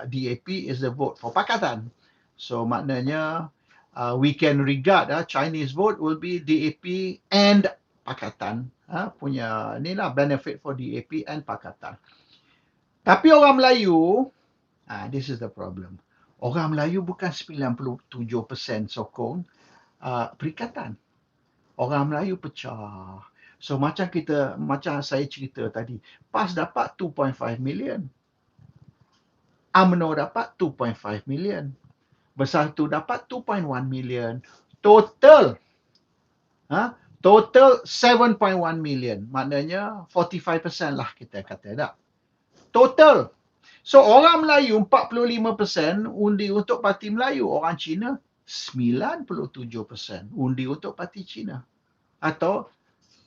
DAP is a vote for pakatan. So maknanya we can regard Chinese vote will be DAP and pakatan. Punya ni lah benefit for DAP and pakatan. Tapi orang Melayu, this is the problem. Orang Melayu bukan 97% sokong perikatan. Orang Melayu pecah. So macam saya cerita tadi, PAS dapat 2.5 million. UMNO dapat 2.5 million. Bersatu dapat 2.1 million. Total total 7.1 million. Maknanya 45% lah kita kata tak. Total. So orang Melayu 45% undi untuk Parti Melayu. Orang Cina 97% undi untuk Parti Cina. Atau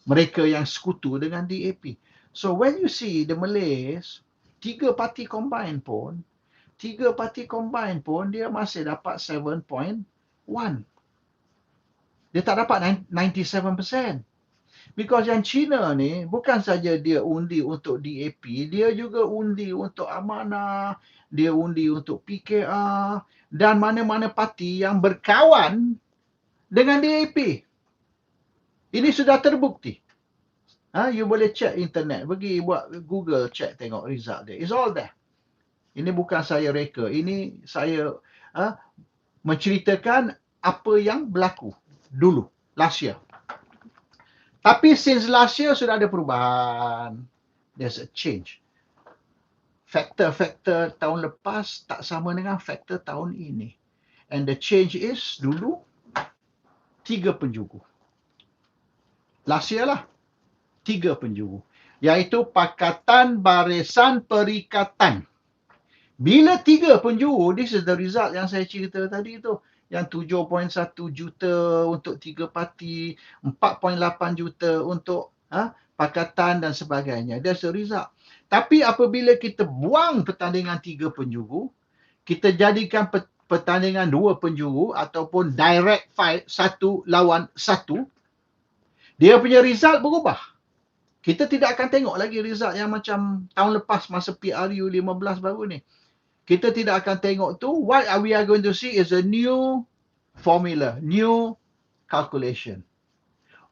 mereka yang sekutu dengan DAP. So when you see the Malays, tiga parti combine pun dia masih dapat 7.1. Dia tak dapat 97%. Because yang Cina ni bukan saja dia undi untuk DAP, dia juga undi untuk Amanah, dia undi untuk PKR dan mana-mana parti yang berkawan dengan DAP. Ini sudah terbukti. You boleh check internet, pergi buat Google check tengok result dia. It's all there. Ini bukan saya reka, ini saya menceritakan apa yang berlaku dulu, last year. Tapi since last year sudah ada perubahan. There's a change. Faktor-faktor tahun lepas tak sama dengan faktor tahun ini. And the change is dulu 3 penjuru. Last year lah 3 penjuru. Iaitu Pakatan Barisan Perikatan. Bila 3 penjuru, this is the result yang saya cerita tadi tu. Yang 7.1 juta untuk 3 parti, 4.8 juta untuk pakatan dan sebagainya. That's the result. Tapi apabila kita buang pertandingan 3 penjuru, kita jadikan pertandingan 2 penjuru ataupun direct fight 1 lawan 1, dia punya result berubah. Kita tidak akan tengok lagi result yang macam tahun lepas masa PRU 15 baru ni. Kita tidak akan tengok tu. What we are going to see is a new formula, new calculation.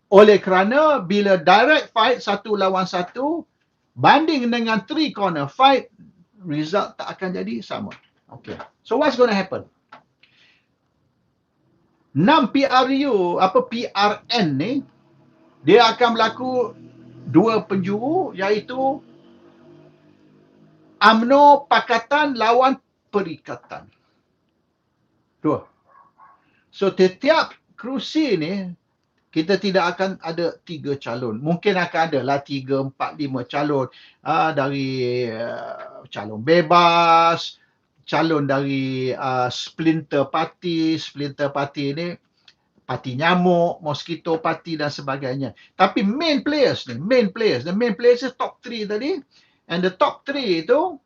Oleh kerana bila direct fight 1 lawan 1, banding dengan 3 corner fight, result tak akan jadi sama. Okay. So what's going to happen? 6 PRU, PRN ni, dia akan berlaku 2 penjuru, iaitu UMNO Pakatan lawan Perikatan. 2. So setiap kerusi ni, kita tidak akan ada 3 calon. Mungkin akan ada lah 3, 4, 5 calon. Dari calon bebas, calon dari splinter party. Splinter party ni, parti nyamuk, mosquito party dan sebagainya. Tapi main players ni, the main players is top 3 tadi. And the top 3 itu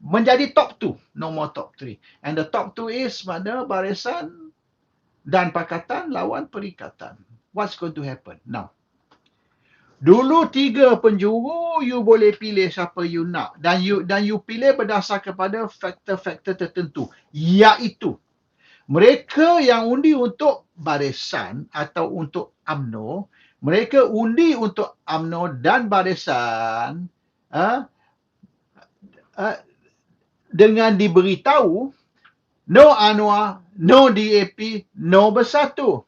menjadi top 2. No more top 3. And the top 2 is mana Barisan dan Pakatan lawan Perikatan. What's going to happen now? Dulu 3 penjuru, you boleh pilih siapa you nak. Dan you pilih berdasar kepada faktor-faktor tertentu. Iaitu, mereka yang undi untuk Barisan atau untuk UMNO, mereka undi untuk UMNO dan Barisan dengan diberitahu no Anwar, no DAP, no Bersatu.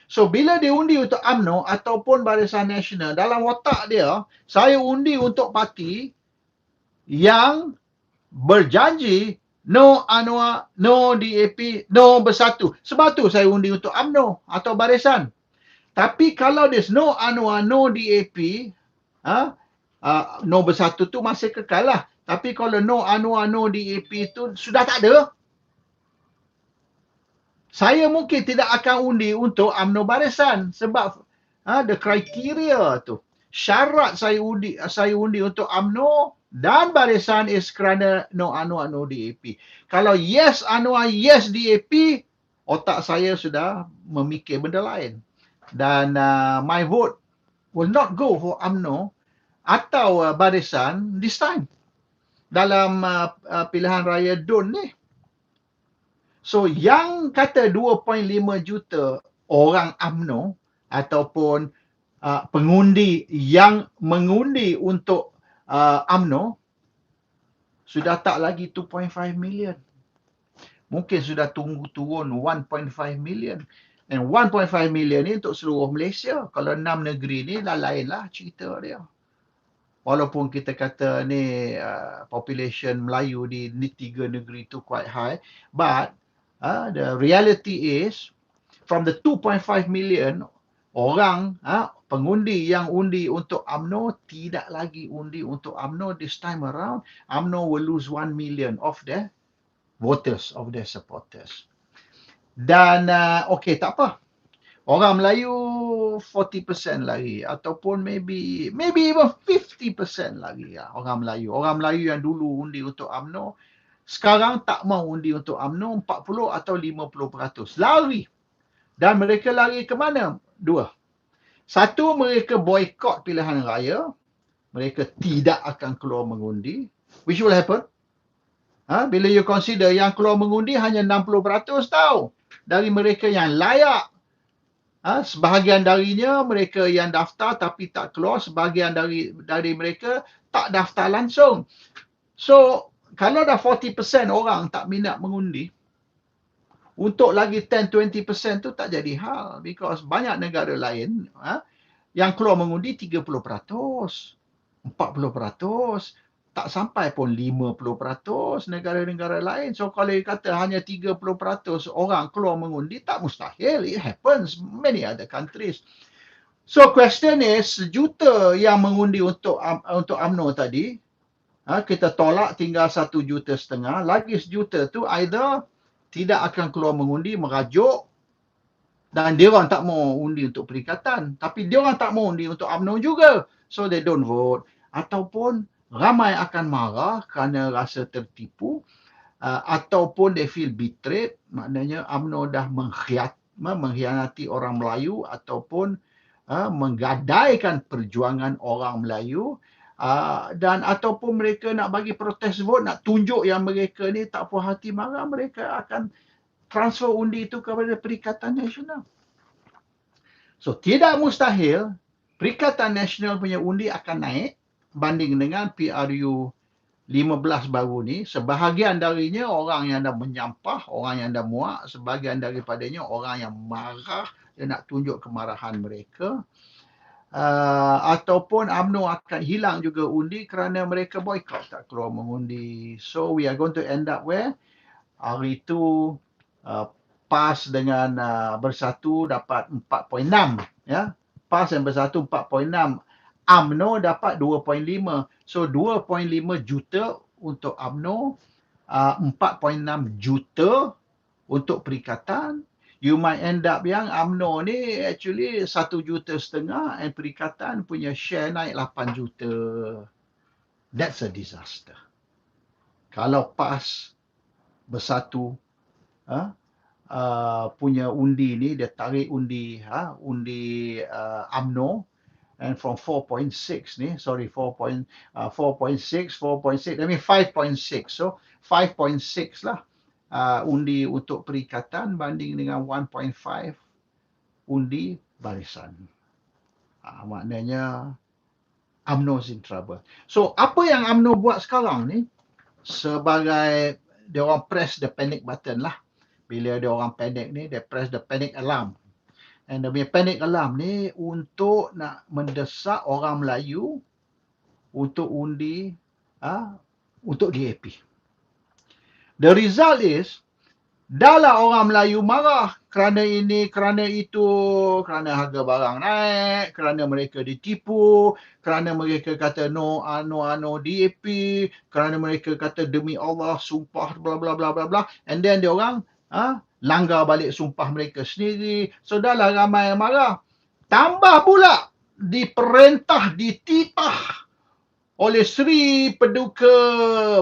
So bila dia undi untuk UMNO ataupun Barisan Nasional, dalam otak dia, saya undi untuk parti yang berjanji no Anwar, no DAP, no Bersatu. Sebab tu saya undi untuk UMNO atau Barisan. Tapi kalau there's no Anwar, no DAP, no Bersatu tu masih kekal lah. Tapi kalau no Anwar, no DAP tu sudah tak ada. Saya mungkin tidak akan undi untuk UMNO Barisan sebab the criteria tu. Syarat saya undi untuk UMNO dan Barisan is kerana no Anwar, no DAP. Kalau yes Anwar, yes DAP, otak saya sudah memikir benda lain. Dan my vote will not go for UMNO atau Barisan this time. Dalam pilihan raya DUN ni. So yang kata 2.5 juta orang UMNO ataupun pengundi yang mengundi untuk UMNO sudah tak lagi 2.5 million. Mungkin sudah turun 1.5 million. And 1.5 million ni untuk seluruh Malaysia. Kalau 6 negeri ni lain lah cerita dia. walaupun kita kata ni population Melayu di 3 negeri tu quite high, but the reality is from the 2.5 million orang pengundi yang undi untuk UMNO tidak lagi undi untuk UMNO this time around. UMNO will lose 1 million of their voters, of their supporters. Dan okey, tak apa. Orang Melayu 40% lagi ataupun maybe even 50% lagi orang Melayu. Orang Melayu yang dulu undi untuk UMNO sekarang tak mau undi untuk UMNO, 40 atau 50%. Lari. Dan mereka lari ke mana? Dua. Satu, mereka boykot pilihan raya. Mereka tidak akan keluar mengundi. Which will happen? Bila you consider yang keluar mengundi hanya 60% tahu. Dari mereka yang layak. Sebahagian darinya mereka yang daftar tapi tak keluar. Sebahagian dari mereka tak daftar langsung. So, kalau dah 40% orang tak minat mengundi, untuk lagi 10-20% tu tak jadi hal. Because banyak negara lain yang keluar mengundi 30%, 40%, tak sampai pun 50% negara-negara lain. So kalau you kata hanya 30% orang keluar mengundi, tak mustahil. It happens many other countries. So question is, 1 juta yang mengundi untuk UMNO tadi, kita tolak tinggal 1,5 juta. Lagi 1 juta tu either tidak akan keluar mengundi, merajuk, dan dia orang tak mau undi untuk perikatan. Tapi dia orang tak mau undi untuk UMNO juga. So they don't vote. Ataupun ramai akan marah kerana rasa tertipu. Ataupun they feel betrayed. Maknanya UMNO dah mengkhianati orang Melayu ataupun menggadaikan perjuangan orang Melayu. Dan ataupun mereka nak bagi protes vote, nak tunjuk yang mereka ni tak puas hati marah, mereka akan transfer undi itu kepada Perikatan Nasional. So, tidak mustahil Perikatan Nasional punya undi akan naik banding dengan PRU 15 baru ni. Sebahagian darinya orang yang dah menyampah, orang yang dah muak, sebahagian daripadanya orang yang marah, dia nak tunjuk kemarahan mereka. Ataupun UMNO akan hilang juga undi kerana mereka boycott, tak keluar mengundi. So we are going to end up where hari itu PAS dengan Bersatu dapat 4.6, ya. PAS dan Bersatu 4.6, UMNO dapat 2.5. So 2.5 juta untuk UMNO, 4.6 juta untuk Perikatan. You might end up yang UMNO ni actually 1,5 juta and Perikatan punya share naik 8 juta. That's a disaster. Kalau PAS Bersatu punya undi ni, dia tarik undi UMNO, and from 4.6 ni, sorry, 4.6, I mean 5.6. So 5.6 lah undi untuk Perikatan banding dengan 1.5 undi barisan. Maknanya UMNO's in trouble. So apa yang UMNO buat sekarang ni, sebagai dia orang press the panic button lah. Bila dia orang panic ni, they press the panic alarm. And the panic alarm ni untuk nak mendesak orang Melayu untuk undi untuk DAP. The result is, dahlah orang Melayu marah kerana ini, kerana itu, kerana harga barang naik, kerana mereka ditipu, kerana mereka kata no DAP, kerana mereka kata demi Allah sumpah bla bla bla bla bla, and then dia orang langgar balik sumpah mereka sendiri. So dahlah ramai yang marah. Tambah pula diperintah, dititah oleh Sri Paduka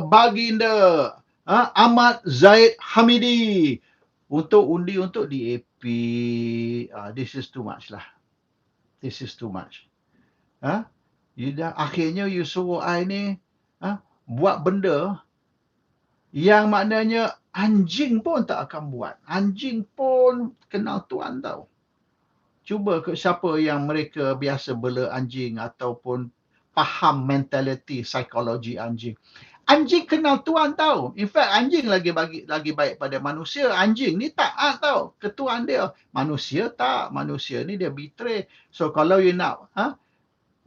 Baginda Ahmad Zahid Hamidi untuk undi untuk DAP. This is too much lah. This is too much. Akhirnya you suruh I ni buat benda yang maknanya anjing pun tak akan buat. Anjing pun kenal tuan tau. Cuba ke siapa yang mereka biasa bela anjing ataupun faham mentality, psikologi anjing. Anjing kenal tuan tau. In fact, anjing lagi baik pada manusia. Anjing ni taat tau ke tuan dia. Manusia tak. Manusia ni dia betray. So kalau you nak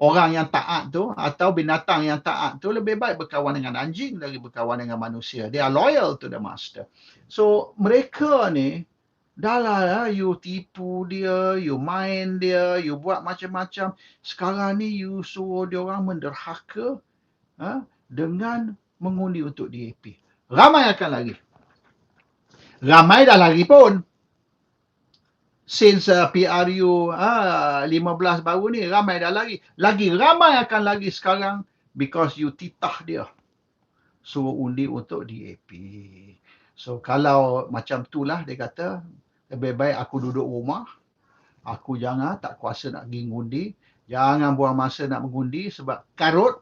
orang yang taat tu atau binatang yang taat tu lebih baik berkawan dengan anjing dari berkawan dengan manusia. They are loyal to the master. So mereka ni dah lah you tipu dia, you main dia, you buat macam-macam. Sekarang ni you suruh dia orang menderhaka dengan mengundi untuk DAP. Ramai akan lagi. Ramai dah lari pun. Since PRU 15 baru ni, ramai dah lagi. Lagi ramai akan lagi sekarang because you titah dia. Suruh undi untuk DAP. So kalau macam tu lah dia kata, lebih baik aku duduk rumah. Aku jangan tak kuasa nak pergi ngundi. Jangan buang masa nak mengundi sebab karut.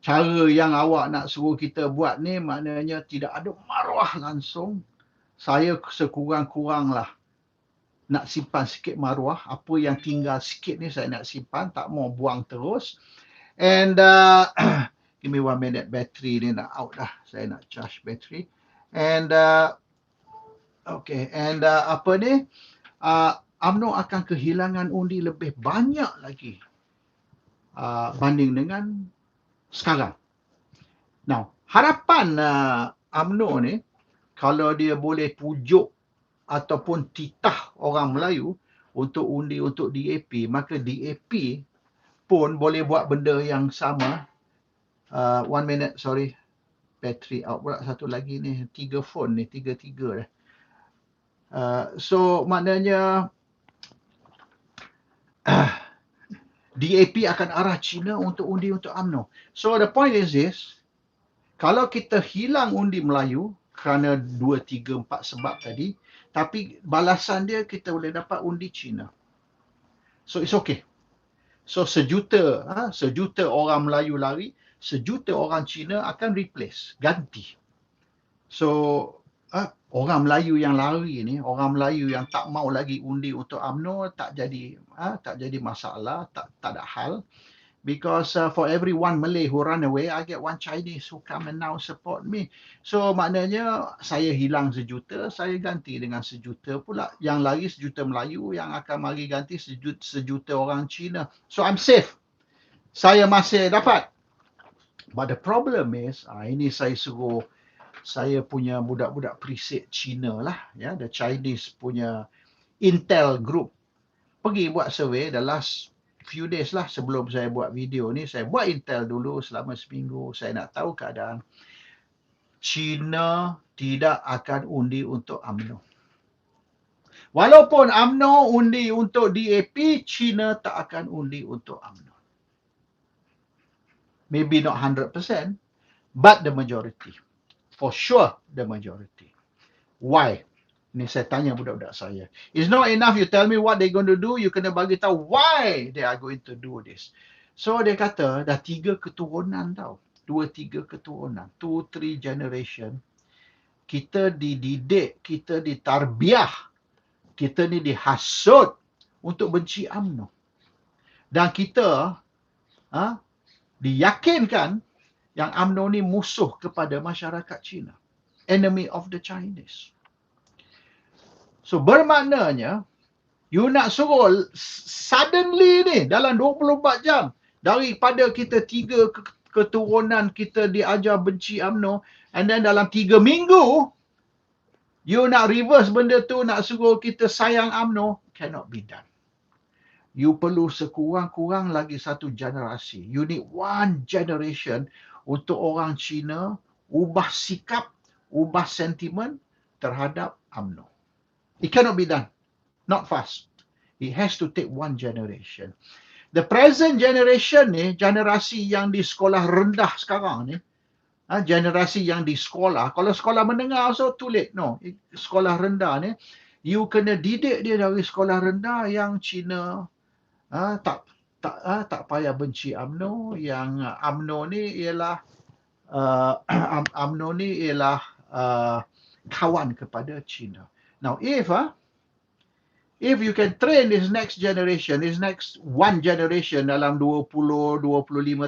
Cara yang awak nak suruh kita buat ni maknanya tidak ada maruah langsung. Saya sekurang-kuranglah nak simpan sikit maruah. Apa yang tinggal sikit ni saya nak simpan. Tak mau buang terus. And give me 1 minute. Battery ni nak out dah. Saya nak charge battery. And okay. And apa ni? UMNO akan kehilangan undi lebih banyak lagi banding dengan sekarang. Now, harapan UMNO ni, kalau dia boleh pujuk ataupun titah orang Melayu untuk undi untuk DAP, maka DAP pun boleh buat benda yang sama. 1 minute, sorry. Battery out pula satu lagi ni. 3 phone ni, 3 dah. So, maknanya DAP akan arah China untuk undi untuk UMNO. So, the point is this. Kalau kita hilang undi Melayu kerana 2, 3, 4 sebab tadi, tapi balasan dia kita boleh dapat undi China. So, it's okay. So, sejuta orang Melayu lari, sejuta orang China akan replace, ganti. So, orang Melayu yang lari ni, orang Melayu yang tak mau lagi undi untuk UMNO tak jadi masalah, tak ada hal. Because for every one Malay who run away, I get one Chinese who come and now support me. So maknanya saya hilang sejuta, saya ganti dengan sejuta pula. Yang lagi sejuta Melayu yang akan mari ganti sejuta orang Cina. So I'm safe. Saya masih dapat. But the problem is, ini saya suruh saya punya budak-budak preset Cina lah, ya, the Chinese punya Intel group pergi buat survey the last few days lah sebelum saya buat video ni. Saya buat Intel dulu selama seminggu. Saya nak tahu keadaan. China tidak akan undi untuk UMNO. Walaupun UMNO undi untuk DAP, China tak akan undi untuk UMNO. Maybe not 100%, but the majority. For sure, the majority. Why? Ni saya tanya budak-budak saya. It's not enough you tell me what they're going to do, you kena bagi tahu why they are going to do this. So dia kata dah 3 keturunan tau. 2-3 keturunan. 2-3 generation. Kita dididik, kita ditarbiah. Kita ni dihasut untuk benci UMNO. Dan kita diyakinkan yang UMNO ni musuh kepada masyarakat Cina. Enemy of the Chinese. So bermaknanya, you nak suruh suddenly ni dalam 24 jam, daripada kita 3 keturunan kita diajar benci UMNO, and then dalam 3 minggu, you nak reverse benda tu, nak suruh kita sayang UMNO, cannot be done. You perlu sekurang-kurang lagi 1 generasi. You need 1 generation untuk orang Cina ubah sikap, ubah sentimen terhadap UMNO. It cannot be done. Not fast. It has to take 1 generation. The present generation ni, generasi yang di sekolah rendah sekarang ni, generasi yang di sekolah, kalau sekolah menengah so too late, no. Sekolah rendah ni, you kena didik dia dari sekolah rendah yang Cina tak payah benci UMNO, yang UMNO ni ialah kawan kepada China. Now, if you can train this next generation, this next 1 generation dalam 20, 25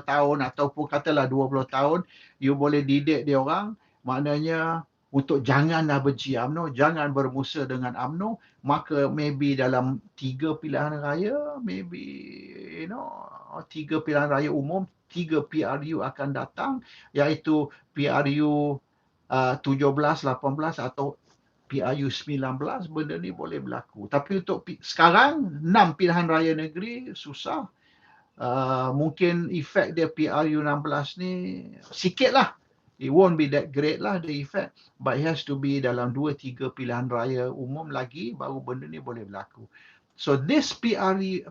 tahun ataupun katalah 20 tahun, you boleh didik dia orang, maknanya untuk janganlah benci UMNO, jangan bermusuh dengan UMNO, maka maybe dalam 3 pilihan raya, maybe 3 pilihan raya umum, 3 PRU akan datang, iaitu PRU 17, 18 atau PRU 19, benda ni boleh berlaku. Tapi untuk sekarang, 6 pilihan raya negeri, susah. Mungkin efek dia PRU 16 ni sikit lah. It won't be that great lah the effect, but it has to be dalam 2-3 pilihan raya umum lagi baru benda ni boleh berlaku. So this PRN ni,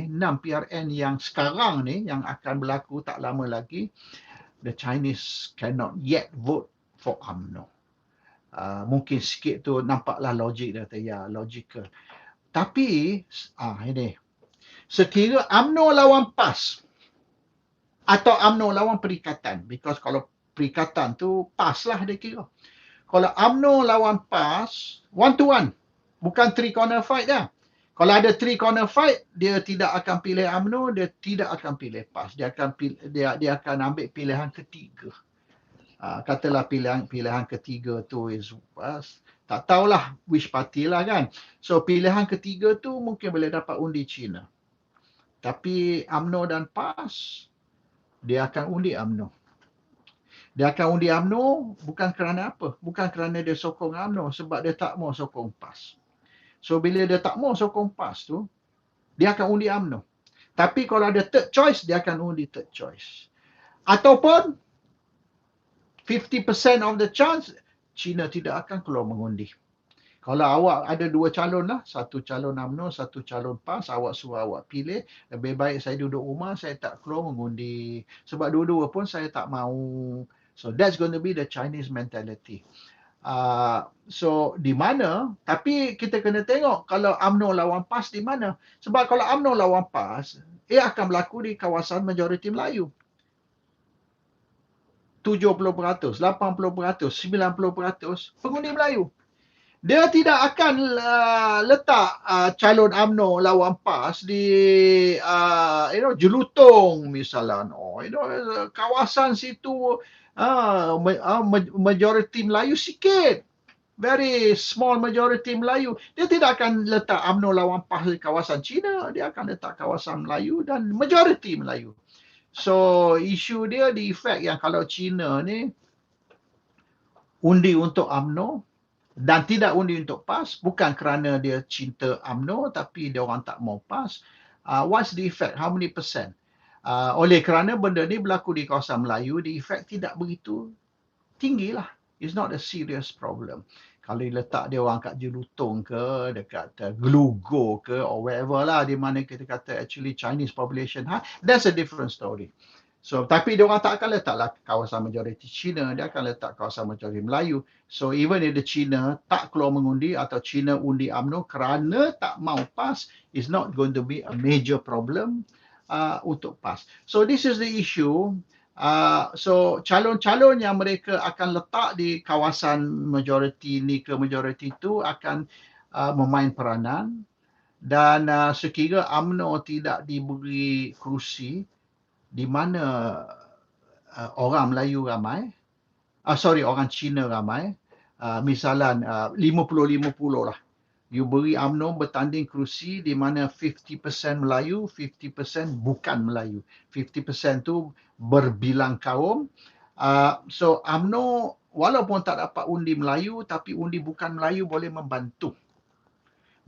6 PRN yang sekarang ni yang akan berlaku tak lama lagi, the Chinese cannot yet vote for UMNO. Mungkin sikit tu nampaklah logik dia, ya, logical. Tapi ini sekira UMNO lawan PAS atau UMNO lawan Perikatan, because kalau Perikatan tu PAS lah dia kira. Kalau UMNO lawan PAS, 1-1. Bukan 3 corner fight dah. Kalau ada 3 corner fight, dia tidak akan pilih UMNO, dia tidak akan pilih PAS. Dia akan ambil pilihan ketiga. Katalah pilihan ketiga tu is PAS. Tak tahulah which party lah kan. So pilihan ketiga tu mungkin boleh dapat undi China. Tapi UMNO dan PAS, dia akan undi UMNO. Dia akan undi UMNO bukan kerana apa? Bukan kerana dia sokong UMNO, sebab dia tak mau sokong PAS. So bila dia tak mau sokong PAS tu, dia akan undi UMNO. Tapi kalau ada third choice, dia akan undi third choice. Ataupun 50% of the chance, China tidak akan keluar mengundi. Kalau awak ada 2 calon lah, satu calon UMNO, satu calon PAS, awak suruh awak pilih, lebih baik saya duduk rumah, saya tak keluar mengundi. Sebab dua-dua pun saya tak mahu. So that's going to be the Chinese mentality. So di mana? Tapi kita kena tengok kalau UMNO lawan PAS di mana. Sebab kalau UMNO lawan PAS, ia akan berlaku di kawasan majoriti Melayu. 70%, 80%, 90% pengundi Melayu. Dia tidak akan letak calon UMNO lawan PAS di Jelutong misalnya. Kawasan situ majoriti Melayu sikit. Very small majority Melayu. Dia tidak akan letak UMNO lawan PAS di kawasan China. Dia akan letak kawasan Melayu dan majoriti Melayu. So isu dia di efek yang kalau China ni undi untuk UMNO dan tidak undi untuk PAS, bukan kerana dia cinta UMNO, tapi dia orang tak mau PAS. What's the effect? How many percent? Oleh kerana benda ni berlaku di kawasan Melayu, the effect tidak begitu tinggi lah. It's not a serious problem. Kalau letak dia orang kat Jelutong ke, dekat Glugo ke, or wherever lah, di mana kita kata actually Chinese population high, that's a different story. So, tapi dia orang tak akan letaklah kawasan majoriti Cina, dia akan letak kawasan majoriti Melayu. So, even if the China tak keluar mengundi atau China undi UMNO kerana tak mau PAS, is not going to be a major problem untuk PAS. So, this is the issue. So, calon-calon yang mereka akan letak di kawasan majoriti ni ke majoriti itu akan memain peranan. Dan sekira UMNO tidak diberi kerusi, di mana orang Melayu ramai, orang Cina ramai, misalan 50-50 lah. You beri UMNO bertanding kerusi di mana 50% Melayu, 50% bukan Melayu. 50% tu berbilang kaum. So UMNO walaupun tak dapat undi Melayu, tapi undi bukan Melayu boleh membantu.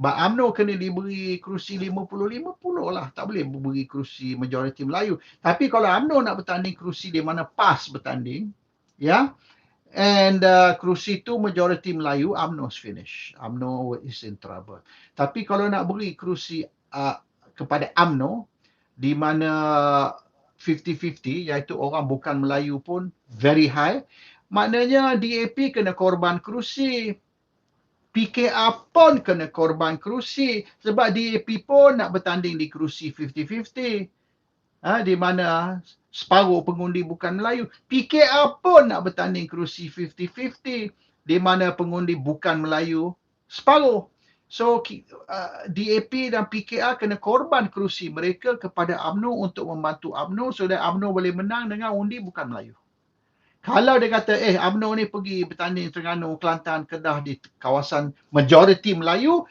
UMNO kena diberi kerusi 50-50 lah. Tak boleh beri kerusi majoriti Melayu. Tapi kalau UMNO nak bertanding kerusi di mana PAS bertanding, ya, and kerusi tu majoriti Melayu, UMNO's finish. UMNO is in trouble. Tapi kalau nak beri kerusi kepada UMNO, di mana 50-50, iaitu orang bukan Melayu pun very high, maknanya DAP kena korban kerusi. PKR pun kena korban kerusi sebab DAP pun nak bertanding di kerusi 50-50. Di mana separuh pengundi bukan Melayu. PKR pun nak bertanding kerusi 50-50 di mana pengundi bukan Melayu separuh. So DAP dan PKR kena korban kerusi mereka kepada UMNO untuk membantu UMNO so that UMNO boleh menang dengan undi bukan Melayu. Kalau dia kata, UMNO ni pergi bertanding Terengganu, Kelantan, Kedah di kawasan majoriti Melayu,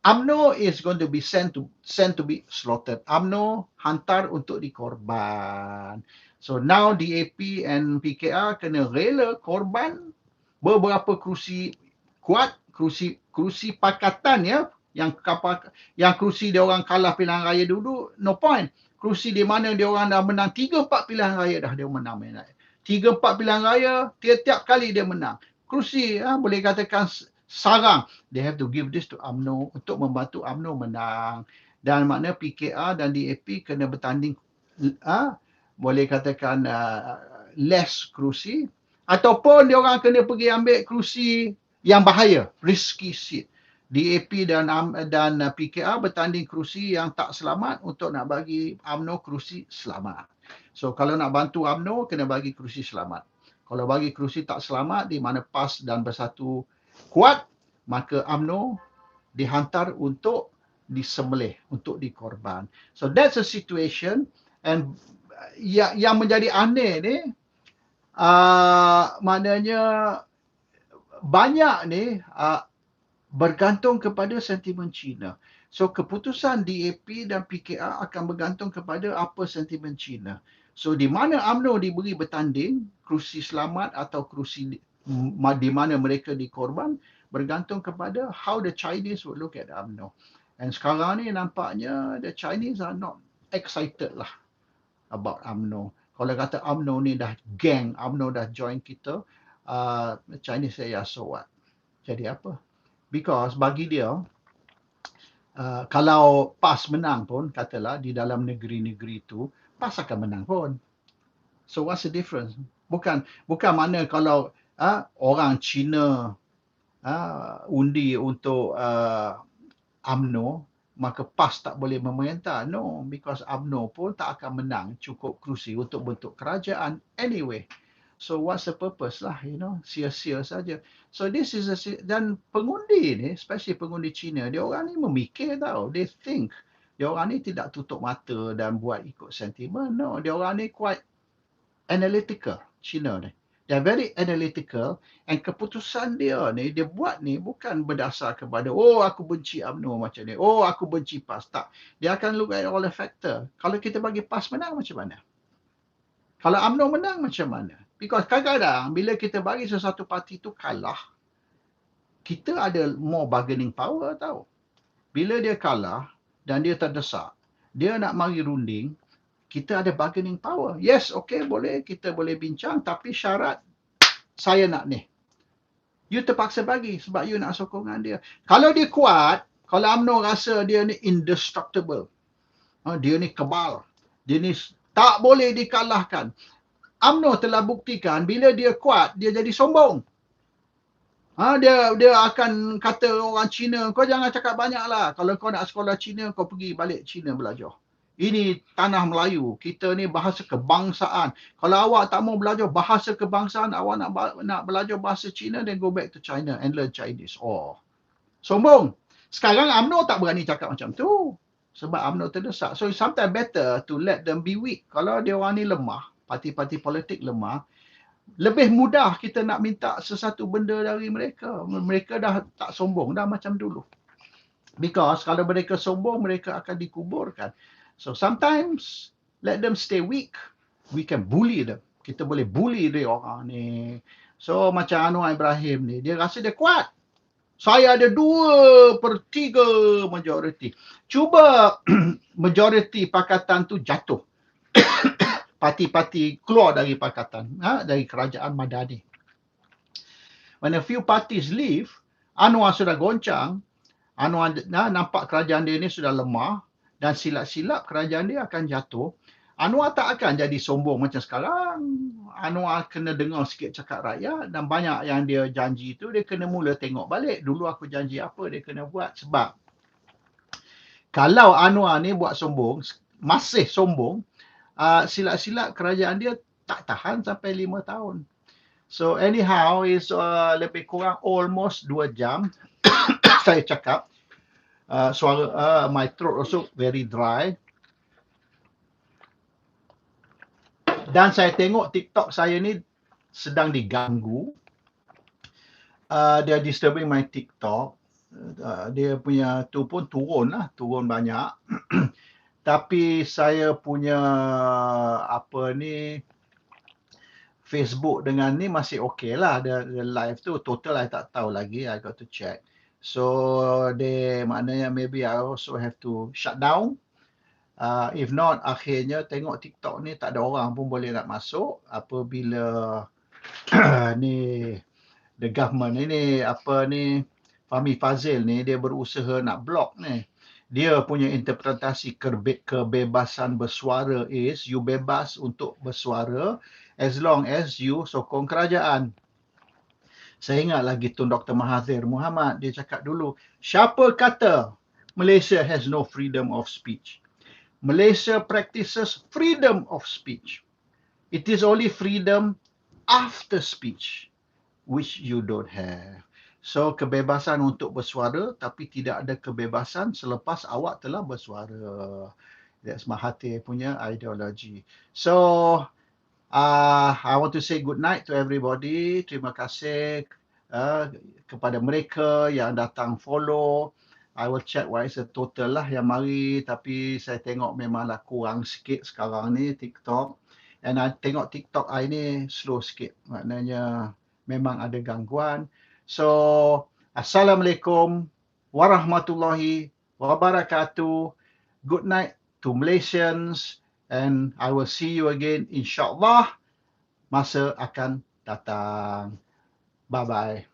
UMNO is going to be sent to be slaughtered. UMNO hantar untuk dikorban. So now DAP and PKR kena rela korban beberapa kerusi kuat, kerusi pakatan ya, yang kerusi dia orang kalah pilihan raya dulu, no point. Kerusi di mana dia orang dah menang 3-4 pilihan raya dah dia menang. 3-4 pilihan raya, tiap-tiap kali dia menang. Kerusi boleh katakan sarang. They have to give this to UMNO untuk membantu UMNO menang. Dan makna PKR dan DAP kena bertanding boleh katakan less kerusi, ataupun dia orang kena pergi ambil kerusi yang bahaya, risky seat. DAP dan PKR bertanding kerusi yang tak selamat untuk nak bagi UMNO kerusi selamat. So kalau nak bantu UMNO, kena bagi kerusi selamat. Kalau bagi kerusi tak selamat, di mana PAS dan Bersatu kuat, maka UMNO dihantar untuk disembelih, untuk dikorban. So that's a situation. And yang menjadi aneh ni, maknanya banyak ni bergantung kepada sentimen China. So keputusan DAP dan PKR akan bergantung kepada apa sentimen China. So di mana UMNO diberi bertanding, kerusi selamat atau kerusi di mana mereka dikorban, bergantung kepada how the Chinese would look at UMNO. And sekarang ni nampaknya the Chinese are not excited lah about UMNO. Kalau kata UMNO ni dah gang, UMNO dah join kita, Chinese say, yeah, so what? Jadi apa? Because bagi dia, kalau PAS menang pun, katalah di dalam negeri-negeri itu, PAS akan menang pun. So what's the difference? Bukan mana kalau orang Cina undi untuk UMNO, maka PAS tak boleh memerintah. No, because UMNO pun tak akan menang cukup kerusi untuk bentuk kerajaan anyway. So what's the purpose lah, sia-sia saja. So this is dan pengundi ni, especially pengundi Cina, dia orang ni memikir tau. They think. Dia orang ni tidak tutup mata dan buat ikut sentimen. No, dia orang ni quite analytical, Cina ni. They're very analytical, and keputusan dia ni, dia buat ni bukan berdasar kepada, aku benci UMNO macam ni, aku benci PAS. Tak. Dia akan look at all the factor. Kalau kita bagi PAS menang, macam mana? Kalau UMNO menang, macam mana? Because kadang-kadang, bila kita bagi sesuatu parti tu kalah, kita ada more bargaining power tau. Bila dia kalah, dan dia terdesak, dia nak mari runding, kita ada bargaining power. Yes, okay, boleh, kita boleh bincang, tapi syarat, saya nak ni. You terpaksa bagi, sebab you nak sokongan dia. Kalau dia kuat, kalau UMNO rasa dia ni indestructible, dia ni kebal, dia ni tak boleh dikalahkan. UMNO telah buktikan, bila dia kuat, dia jadi sombong. Dia akan kata orang Cina, kau jangan cakap banyak lah. Kalau kau nak sekolah Cina, kau pergi balik Cina belajar. Ini tanah Melayu. Kita ni bahasa kebangsaan. Kalau awak tak mau belajar bahasa kebangsaan, awak nak belajar bahasa Cina, then go back to China and learn Chinese. Sombong. Sekarang UMNO tak berani cakap macam tu. Sebab UMNO terdesak. So sometimes better to let them be weak. Kalau dia orang ni lemah, parti-parti politik lemah, lebih mudah kita nak minta sesuatu benda dari mereka. Mereka dah tak sombong dah macam dulu. Because kalau mereka sombong, mereka akan dikuburkan. So sometimes, let them stay weak. We can bully them. Kita boleh bully dia orang ni. So macam Anwar Ibrahim ni, dia rasa dia kuat. Saya ada 2/3 majoriti. Cuba majoriti pakatan tu jatuh. Parti-parti keluar dari pakatan, dari kerajaan Madani. When a few parties leave, Anwar sudah goncang, Anwar nampak kerajaan dia ni sudah lemah, dan silap-silap kerajaan dia akan jatuh. Anwar tak akan jadi sombong macam sekarang. Anwar kena dengar sikit cakap rakyat, dan banyak yang dia janji tu, dia kena mula tengok balik. Dulu aku janji apa, dia kena buat. Sebab kalau Anwar ni buat sombong, masih sombong, silap-silap kerajaan dia tak tahan sampai 5 tahun. So anyhow, is lebih kurang almost 2 jam saya cakap. Suara, my throat also very dry. Dan saya tengok TikTok saya ni sedang diganggu. Dia disturbing my TikTok. Dia punya tu pun turun lah, turun banyak. Tapi saya punya apa ni Facebook dengan ni masih okey lah. The live tu total I tak tahu lagi. I got to check. So maknanya maybe I also have to shut down. If not, akhirnya tengok TikTok ni tak ada orang pun boleh nak masuk apabila ni the government ini apa ni Fahmi Fazil ni dia berusaha nak block ni. Dia punya interpretasi kebebasan bersuara is you bebas untuk bersuara as long as you sokong kerajaan. Saya ingat lagi Tun Dr. Mahathir Mohamad, dia cakap dulu, siapa kata Malaysia has no freedom of speech? Malaysia practices freedom of speech. It is only freedom after speech, which you don't have. So, kebebasan untuk bersuara, tapi tidak ada kebebasan selepas awak telah bersuara. That's Mahathir punya ideology. So, I want to say good night to everybody. Terima kasih kepada mereka yang datang follow. I will check what is the total lah yang mari. Tapi saya tengok memanglah kurang sikit sekarang ni TikTok. And I tengok TikTok I ni slow sikit. Maknanya memang ada gangguan. So, Assalamualaikum warahmatullahi wabarakatuh. Good night to Malaysians. And I will see you again insyaAllah masa akan datang. Bye-bye.